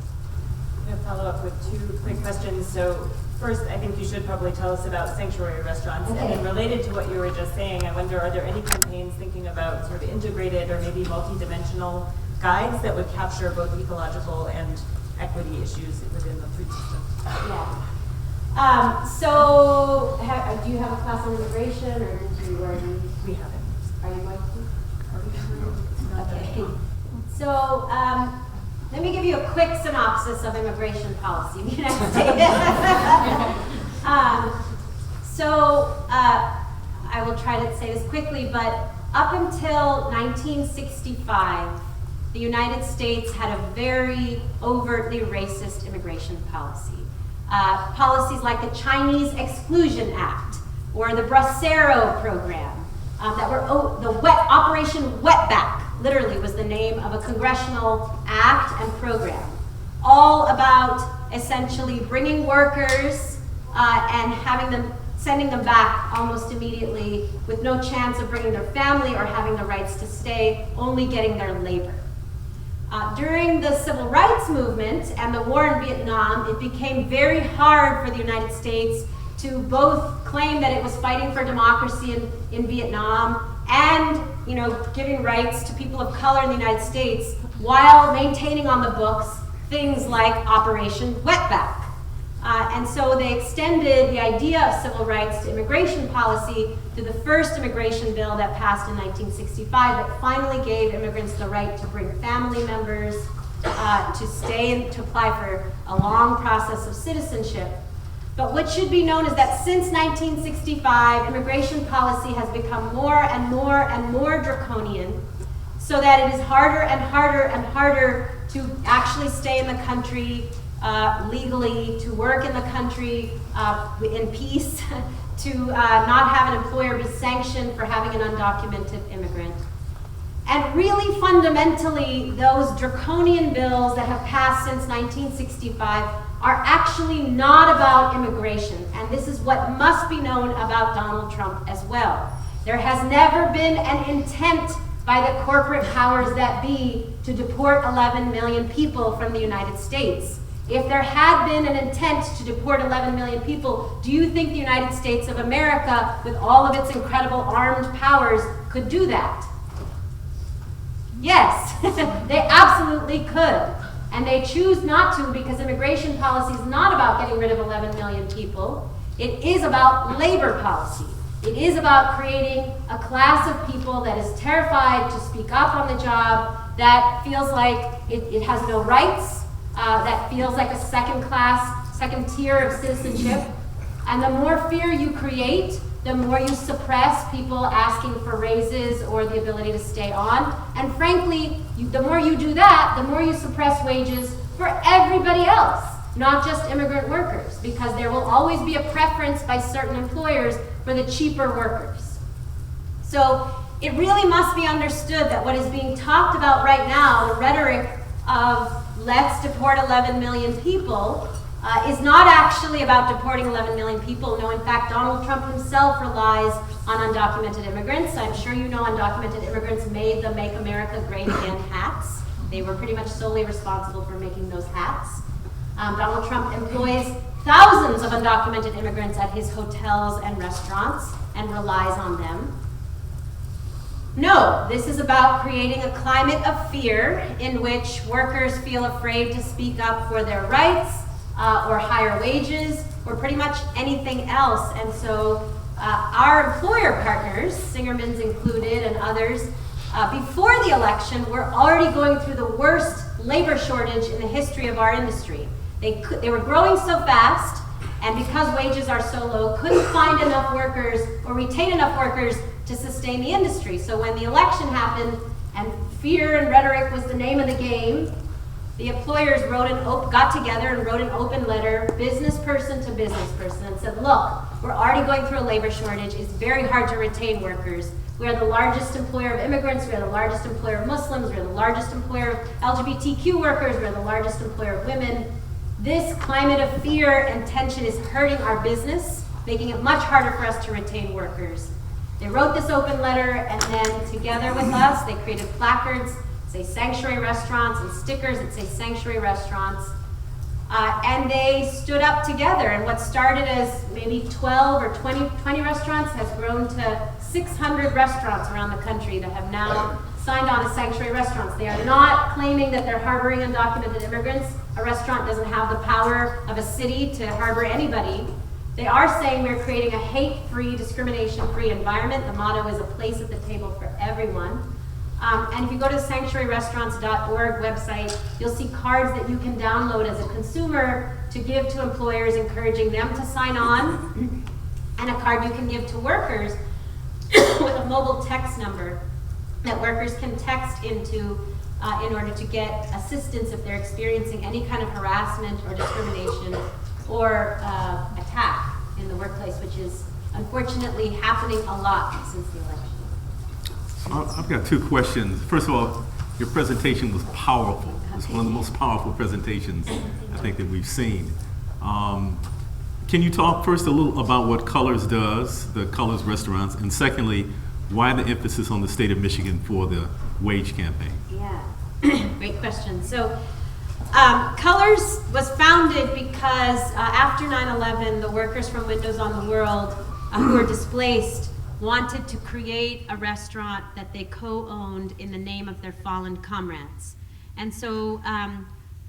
I'm going to follow up with two quick questions. So first, I think you should probably tell us about sanctuary restaurants.
Okay.
And then related to what you were just saying, I wonder, are there any campaigns thinking about sort of integrated or maybe multi-dimensional guides that would capture both ecological and equity issues within the food system?
Yeah. So, do you have a class on immigration, or do you already?
We haven't.
Are you going to? Okay. So, let me give you a quick synopsis of immigration policy in the United States. I will try to say this quickly, but up until 1965, the United States had a very overtly racist immigration policy. Policies like the Chinese Exclusion Act or the Bracero program that were Operation Wetback, literally was the name of a congressional act and program, all about essentially bringing workers and sending them back almost immediately with no chance of bringing their family or having the rights to stay, only getting their labor. During the civil rights movement and the war in Vietnam, it became very hard for the United States to both claim that it was fighting for democracy in Vietnam and, you know, giving rights to people of color in the United States while maintaining on the books things like Operation Wetback. And so they extended the idea of civil rights to immigration policy through the first immigration bill that passed in 1965 that finally gave immigrants the right to bring family members, to stay and to apply for a long process of citizenship. But what should be known is that since 1965, immigration policy has become more and more and more draconian, so that it is harder and harder and harder to actually stay in the country legally, to work in the country in peace, to not have an employer be sanctioned for having an undocumented immigrant. And really fundamentally, those draconian bills that have passed since 1965 are actually not about immigration. And this is what must be known about Donald Trump as well. There has never been an intent by the corporate powers that be to deport 11 million people from the United States. If there had been an intent to deport 11 million people, do you think the United States of America, with all of its incredible armed powers, could do that? Yes, they absolutely could. And they choose not to because immigration policy is not about getting rid of 11 million people. It is about labor policy. It is about creating a class of people that is terrified to speak up on the job, that feels like it has no rights, that feels like a second tier of citizenship. And the more fear you create, the more you suppress people asking for raises or the ability to stay on. And frankly, the more you do that, the more you suppress wages for everybody else, not just immigrant workers, because there will always be a preference by certain employers for the cheaper workers. So it really must be understood that what is being talked about right now, the rhetoric of let's deport 11 million people, is not actually about deporting 11 million people. No, in fact, Donald Trump himself relies on undocumented immigrants. I'm sure you know undocumented immigrants made the Make America Great Again hats. They were pretty much solely responsible for making those hats. Donald Trump employs thousands of undocumented immigrants at his hotels and restaurants and relies on them. No, this is about creating a climate of fear in which workers feel afraid to speak up for their rights, or higher wages, or pretty much anything else. And so our employer partners, Singerman's included and others, before the election were already going through the worst labor shortage in the history of our industry. They were growing so fast, and because wages are so low, couldn't find enough workers or retain enough workers to sustain the industry. So when the election happened and fear and rhetoric was the name of the game, the employers got together and wrote an open letter, business person to business person, and said, look, we're already going through a labor shortage. It's very hard to retain workers. We are the largest employer of immigrants. We are the largest employer of Muslims. We are the largest employer of LGBTQ workers. We are the largest employer of women. This climate of fear and tension is hurting our business, making it much harder for us to retain workers. They wrote this open letter, and then together with us, they created placards say sanctuary restaurants and stickers that say sanctuary restaurants. And they stood up together, and what started as maybe 12 or 20 restaurants has grown to 600 restaurants around the country that have now signed on as sanctuary restaurants. They are not claiming that they're harboring undocumented immigrants. A restaurant doesn't have the power of a city to harbor anybody. They are saying we're creating a hate-free, discrimination-free environment. The motto is a place at the table for everyone. And if you go to the sanctuaryrestaurants.org website, you'll see cards that you can download as a consumer to give to employers, encouraging them to sign on, and a card you can give to workers with a mobile text number that workers can text into in order to get assistance if they're experiencing any kind of harassment or discrimination or attack in the workplace, which is unfortunately happening a lot since the election.
I've got two questions. First of all, your presentation was powerful. It's one of the most powerful presentations I think that we've seen. Can you talk first a little about what Colors does, the Colors restaurants, and secondly, why the emphasis on the state of Michigan for the wage campaign?
Yeah. Great question. So, Colors was founded because after 9/11, the workers from Windows on the World who were displaced wanted to create a restaurant that they co-owned in the name of their fallen comrades. And so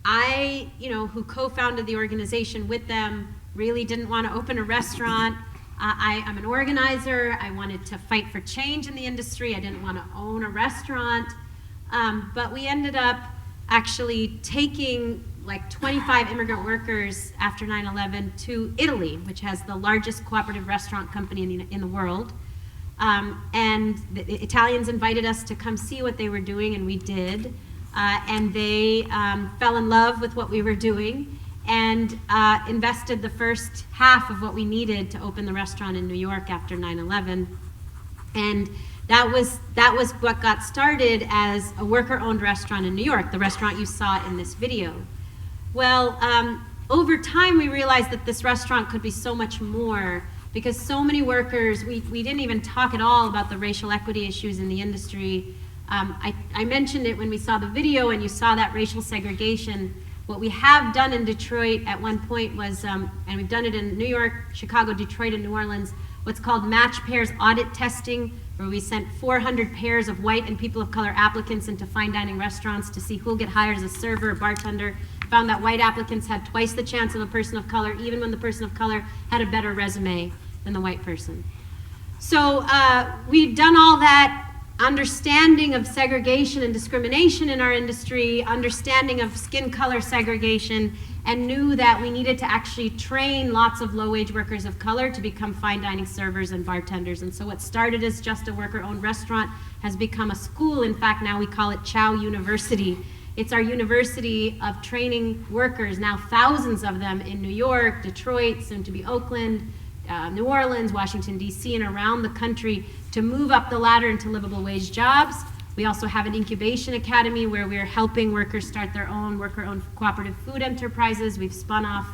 I, who co-founded the organization with them, really didn't want to open a restaurant. I'm an organizer. I wanted to fight for change in the industry. I didn't want to own a restaurant. But we ended up actually taking like 25 immigrant workers after 9/11 to Italy, which has the largest cooperative restaurant company in the world. And the Italians invited us to come see what they were doing, and we did. And they fell in love with what we were doing and invested the first half of what we needed to open the restaurant in New York after 9/11. And that was what got started as a worker-owned restaurant in New York, the restaurant you saw in this video. Well, over time we realized that this restaurant could be so much more, because so many workers, we didn't even talk at all about the racial equity issues in the industry. I mentioned it when we saw the video and you saw that racial segregation. What we have done in Detroit at one point was, and we've done it in New York, Chicago, Detroit, and New Orleans, what's called match pairs audit testing, where we sent 400 pairs of white and people of color applicants into fine dining restaurants to see who'll get hired as a server or bartender. Found that white applicants had twice the chance of a person of color, even when the person of color had a better resume than the white person. So we've done all that understanding of segregation and discrimination in our industry, understanding of skin color segregation, and knew that we needed to actually train lots of low-wage workers of color to become fine dining servers and bartenders. And so what started as just a worker-owned restaurant has become a school. In fact, now we call it Chow University. It's our university of training workers, now thousands of them in New York, Detroit, soon to be Oakland, New Orleans, Washington, D.C., and around the country to move up the ladder into livable wage jobs. We also have an incubation academy where we're helping workers start their own worker-owned cooperative food enterprises. We've spun off,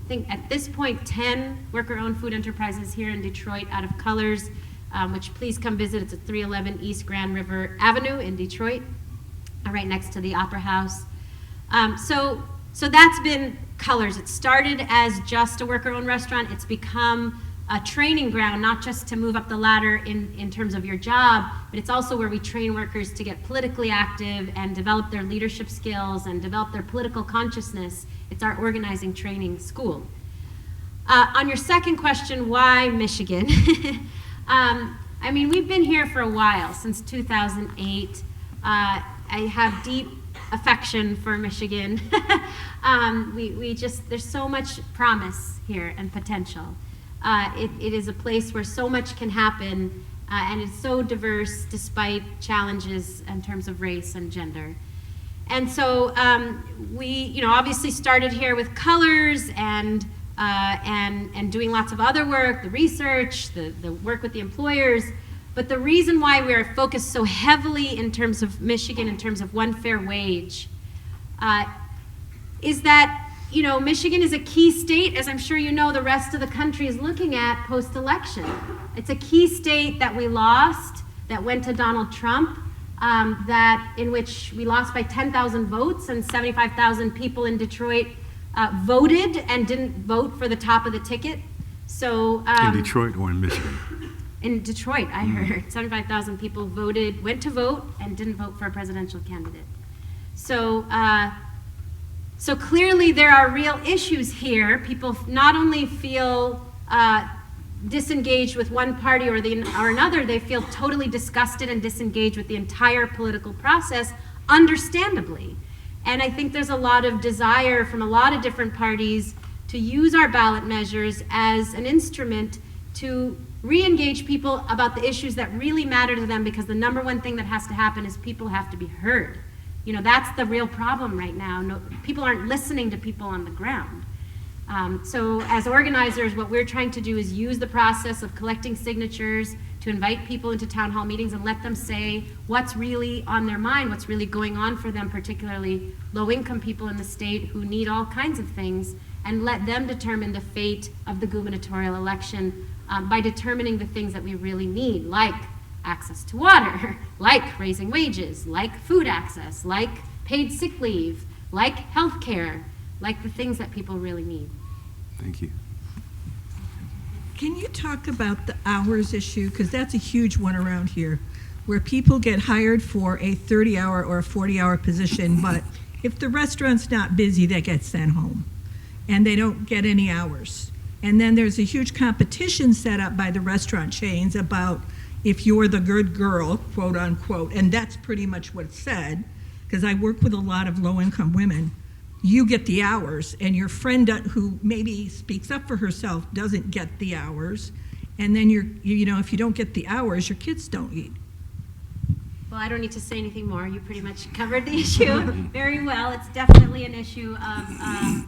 I think at this point, 10 worker-owned food enterprises here in Detroit out of Colors, which please come visit. It's at 311 East Grand River Avenue in Detroit, right next to the Opera House. So that's been Colors. It started as just a worker-owned restaurant. It's become a training ground, not just to move up the ladder in terms of your job, but it's also where we train workers to get politically active and develop their leadership skills and develop their political consciousness. It's our organizing training school. On your second question, why Michigan? I mean, we've been here for a while, since 2008. I have deep affection for Michigan. There's so much promise here and potential. It is a place where so much can happen, and it's so diverse despite challenges in terms of race and gender. And so we, obviously started here with Colors and doing lots of other work, the research, the work with the employers. But the reason why we're focused so heavily in terms of Michigan, in terms of one fair wage, is that Michigan is a key state, as I'm sure you know the rest of the country is looking at post-election. It's a key state that we lost, that went to Donald Trump, in which we lost by 10,000 votes, and 75,000 people in Detroit voted and didn't vote for the top of the ticket. So
in Detroit or in Michigan?
In Detroit, I heard 75,000 people went to vote and didn't vote for a presidential candidate. So clearly there are real issues here. People not only feel disengaged with one party or another, they feel totally disgusted and disengaged with the entire political process, understandably. And I think there's a lot of desire from a lot of different parties to use our ballot measures as an instrument to re-engage people about the issues that really matter to them, because the number one thing that has to happen is people have to be heard. That's the real problem right now. People aren't listening to people on the ground. So as organizers, what we're trying to do is use the process of collecting signatures to invite people into town hall meetings and let them say what's really on their mind, what's really going on for them, particularly low-income people in the state who need all kinds of things, and let them determine the fate of the gubernatorial election by determining the things that we really need, like access to water, like raising wages, like food access, like paid sick leave, like health care, like the things that people really need.
Thank you.
Can you talk about the hours issue? Because that's a huge one around here, where people get hired for a 30-hour or a 40-hour position, but if the restaurant's not busy, they get sent home, and they don't get any hours. And then there's a huge competition set up by the restaurant chains about if you're the good girl, quote unquote, and that's pretty much what's said, because I work with a lot of low-income women. You get the hours, and your friend who maybe speaks up for herself doesn't get the hours, and then if you don't get the hours, your kids don't eat.
Well, I don't need to say anything more. You pretty much covered the issue very well. It's definitely an issue of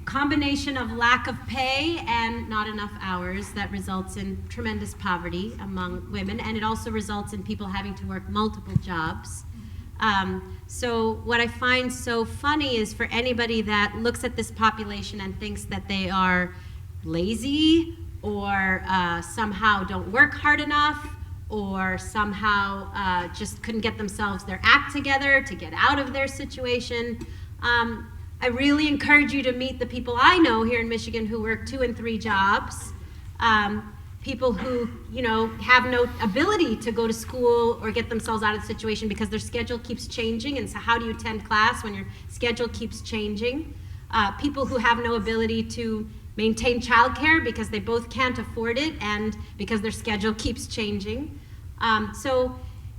combination of lack of pay and not enough hours that results in tremendous poverty among women, and it also results in people having to work multiple jobs. So what I find so funny is for anybody that looks at this population and thinks that they are lazy or somehow don't work hard enough or somehow just couldn't get themselves their act together to get out of their situation, I really encourage you to meet the people I know here in Michigan who work 2 and 3 jobs. People who, have no ability to go to school or get themselves out of the situation because their schedule keeps changing. And so how do you attend class when your schedule keeps changing? People who have no ability to maintain childcare because they both can't afford it and because their schedule keeps changing. So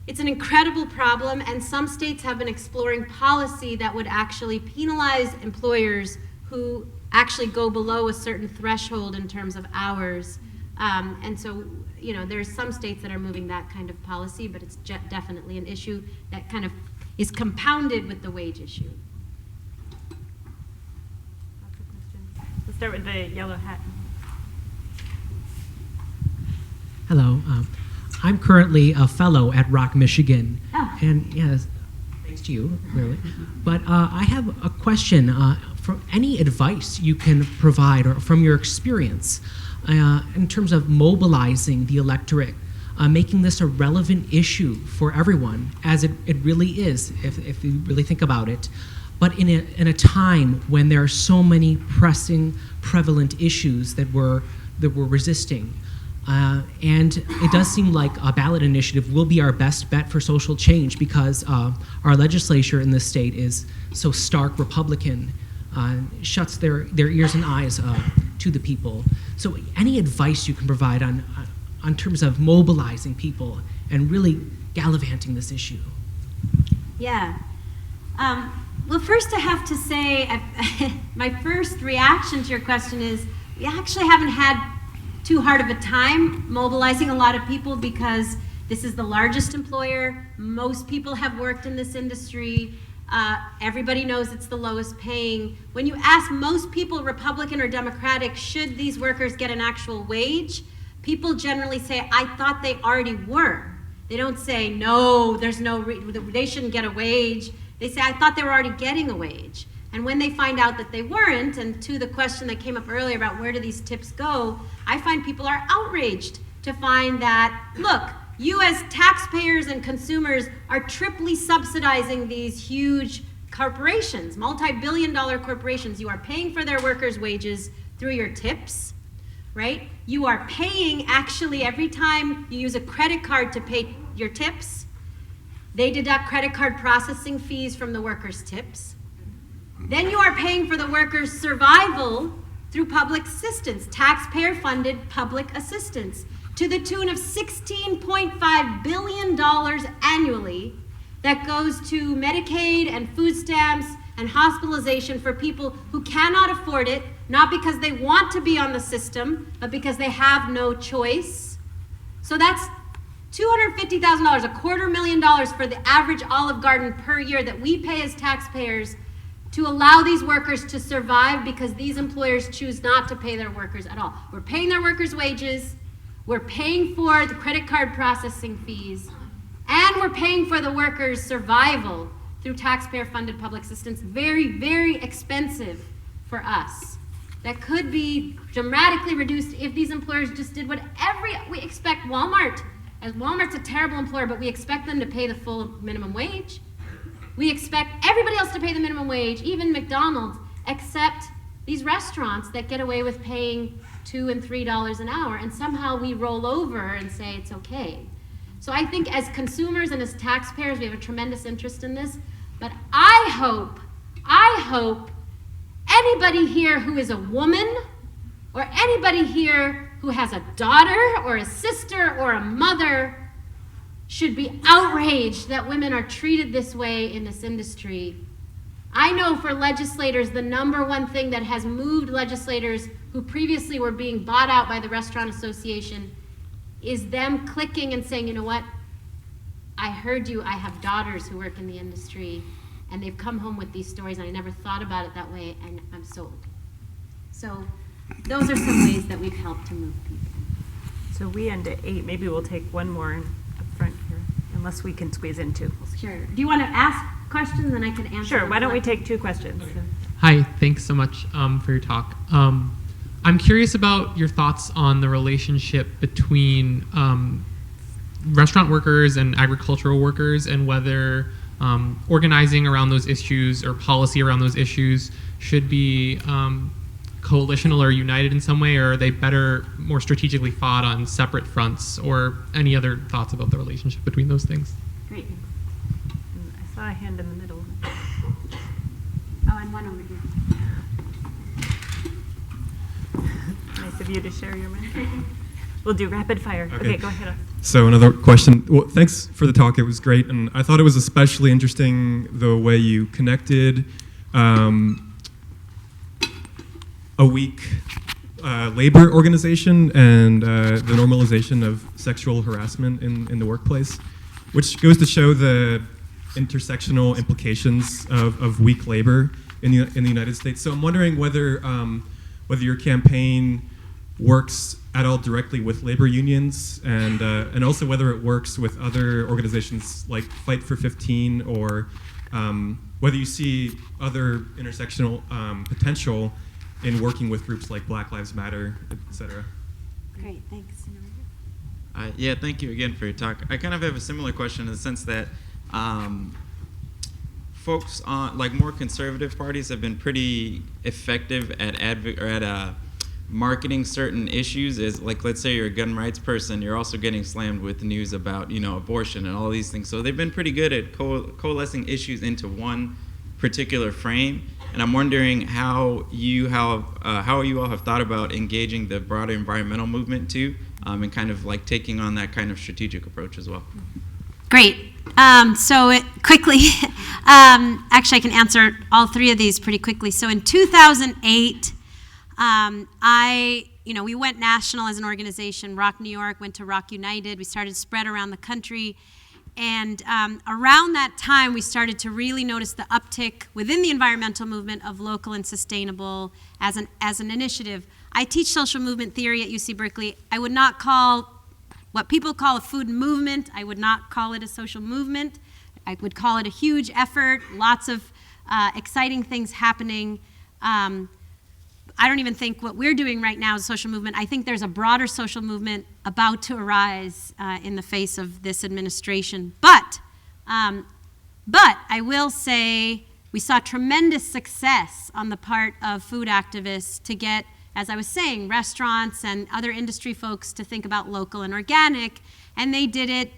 it's an incredible problem, and some states have been exploring policy that would actually penalize employers who actually go below a certain threshold in terms of hours. And so, there's some states that are moving that kind of policy, but it's definitely an issue that kind of is compounded with the wage issue.
We'll start with the yellow hat.
Hello. I'm currently a fellow at Rock, Michigan.
Oh.
And yes, thanks to you, really. But I have a question. For any advice you can provide or from your experience in terms of mobilizing the electorate, making this a relevant issue for everyone, as it really is, if you really think about it, but in a time when there are so many pressing, prevalent issues that we're resisting. And it does seem like a ballot initiative will be our best bet for social change because our legislature in this state is so stark Republican, shuts their ears and eyes to the people. So any advice you can provide on terms of mobilizing people and really gallivanting this issue?
Yeah. Well, first I have to say, my first reaction to your question is we actually haven't had too hard of a time mobilizing a lot of people because this is the largest employer. Most people have worked in this industry. Everybody knows it's the lowest paying. When you ask most people, Republican or Democratic, should these workers get an actual wage, people generally say, I thought they already were. They don't say, no, they shouldn't get a wage. They say, I thought they were already getting a wage. And when they find out that they weren't, and to the question that came up earlier about where do these tips go, I find people are outraged to find that, look, you as taxpayers and consumers are triply subsidizing these huge corporations, multi-billion-dollar corporations. You are paying for their workers' wages through your tips, right? You are paying, actually, every time you use a credit card to pay your tips, they deduct credit card processing fees from the workers' tips. Then you are paying for the workers' survival through public assistance, taxpayer-funded public assistance, to the tune of $16.5 billion annually that goes to Medicaid and food stamps and hospitalization for people who cannot afford it, not because they want to be on the system, but because they have no choice. So that's $250,000, $250,000 for the average Olive Garden per year that we pay as taxpayers to allow these workers to survive because these employers choose not to pay their workers at all. We're paying their workers' wages, we're paying for the credit card processing fees, and we're paying for the workers' survival through taxpayer-funded public assistance. Very, very expensive for us. That could be dramatically reduced if these employers just did what we expect Walmart. As Walmart's a terrible employer, but we expect them to pay the full minimum wage. We expect everybody else to pay the minimum wage, even McDonald's, except these restaurants that get away with paying $2 and $3 an hour, and somehow we roll over and say it's okay. So I think as consumers and as taxpayers, we have a tremendous interest in this, but I hope anybody here who is a woman, or anybody here who has a daughter or a sister or a mother, should be outraged that women are treated this way in this industry. I know for legislators, the number one thing that has moved legislators who previously were being bought out by the Restaurant Association is them clicking and saying, you know what, I heard you, I have daughters who work in the industry, and they've come home with these stories, and I never thought about it that way, and I'm sold. So those are some ways that we've helped to move people.
So we end at 8. Maybe we'll take one more up front here, unless we can squeeze in 2.
Sure. Do you want to ask questions, and I can answer?
Sure. Why don't we take 2 questions? Okay.
Hi. Thanks so much for your talk. I'm curious about your thoughts on the relationship between restaurant workers and agricultural workers, and whether organizing around those issues or policy around those issues should be coalitional or united in some way, or are they better, more strategically fought on separate fronts, or any other thoughts about the relationship between those things?
Great.
I saw a hand in the middle.
Oh, and one over here.
Nice of you to share your mind. We'll do rapid fire. Okay, go ahead.
So another question. Well, thanks for the talk. It was great, and I thought it was especially interesting the way you connected a weak labor organization and the normalization of sexual harassment in the workplace, which goes to show the intersectional implications of weak labor in the United States. So I'm wondering whether your campaign works at all directly with labor unions, and also whether it works with other organizations like Fight for 15, or whether you see other intersectional potential in working with groups like Black Lives Matter, et cetera.
Great, thanks.
Yeah, thank you again for your talk. I kind of have a similar question in the sense that folks on like more conservative parties have been pretty effective at marketing certain issues. As like, let's say you're a gun rights person, you're also getting slammed with news about abortion and all these things. So they've been pretty good at coalescing issues into one particular frame. And I'm wondering how you all have thought about engaging the broader environmental movement too, and kind of like taking on that kind of strategic approach as well.
Great. Quickly, actually I can answer all 3 of these pretty quickly. So in 2008, we went national as an organization. Rock New York went to Rock United. We started to spread around the country. And around that time, we started to really notice the uptick within the environmental movement of local and sustainable as an initiative. I teach social movement theory at UC Berkeley. I would not call what people call a food movement, I would not call it a social movement. I would call it a huge effort, lots of exciting things happening. I don't even think what we're doing right now is a social movement. I think there's a broader social movement about to arise in the face of this administration. But I will say we saw tremendous success on the part of food activists to get, as I was saying, restaurants and other industry folks to think about local and organic, and they did it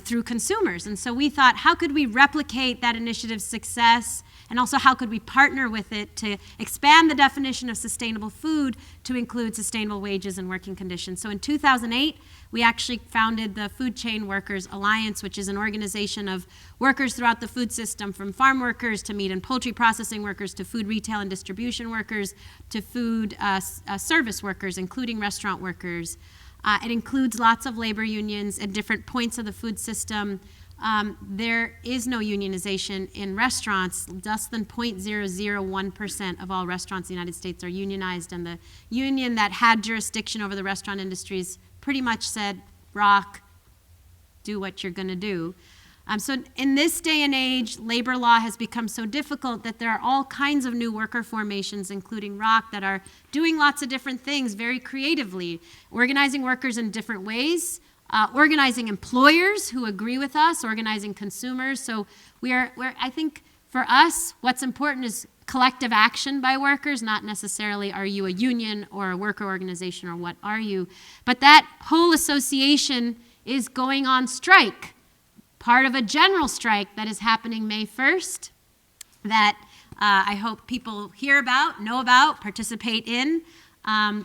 through consumers. And so we thought, how could we replicate that initiative's success? And also, how could we partner with it to expand the definition of sustainable food to include sustainable wages and working conditions? So in 2008, we actually founded the Food Chain Workers Alliance, which is an organization of workers throughout the food system, from farm workers to meat and poultry processing workers to food retail and distribution workers to food service workers, including restaurant workers. It includes lots of labor unions at different points of the food system. There is no unionization in restaurants. Less than 0.001% of all restaurants in the United States are unionized, and the union that had jurisdiction over the restaurant industries pretty much said, rock, do what you're going to do. So in this day and age, labor law has become so difficult that there are all kinds of new worker formations, including ROC, that are doing lots of different things very creatively, organizing workers in different ways, organizing employers who agree with us, organizing consumers. So I think for us, what's important is collective action by workers, not necessarily are you a union or a worker organization or what are you. But that whole association is going on strike, part of a general strike that is happening May 1st that I hope people hear about, know about, participate in.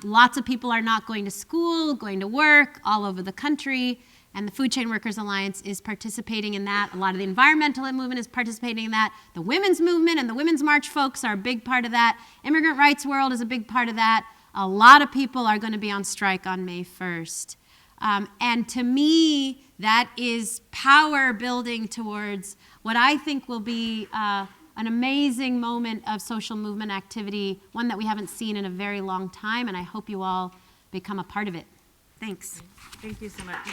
Lots of people are not going to school, going to work all over the country, and the Food Chain Workers Alliance is participating in that. A lot of the environmental movement is participating in that. The women's movement and the Women's March folks are a big part of that. Immigrant rights world is a big part of that. A lot of people are going to be on strike on May 1st. And to me, that is power building towards what I think will be an amazing moment of social movement activity, one that we haven't seen in a very long time, and I hope you all become a part of it. Thanks.
Thank you so much.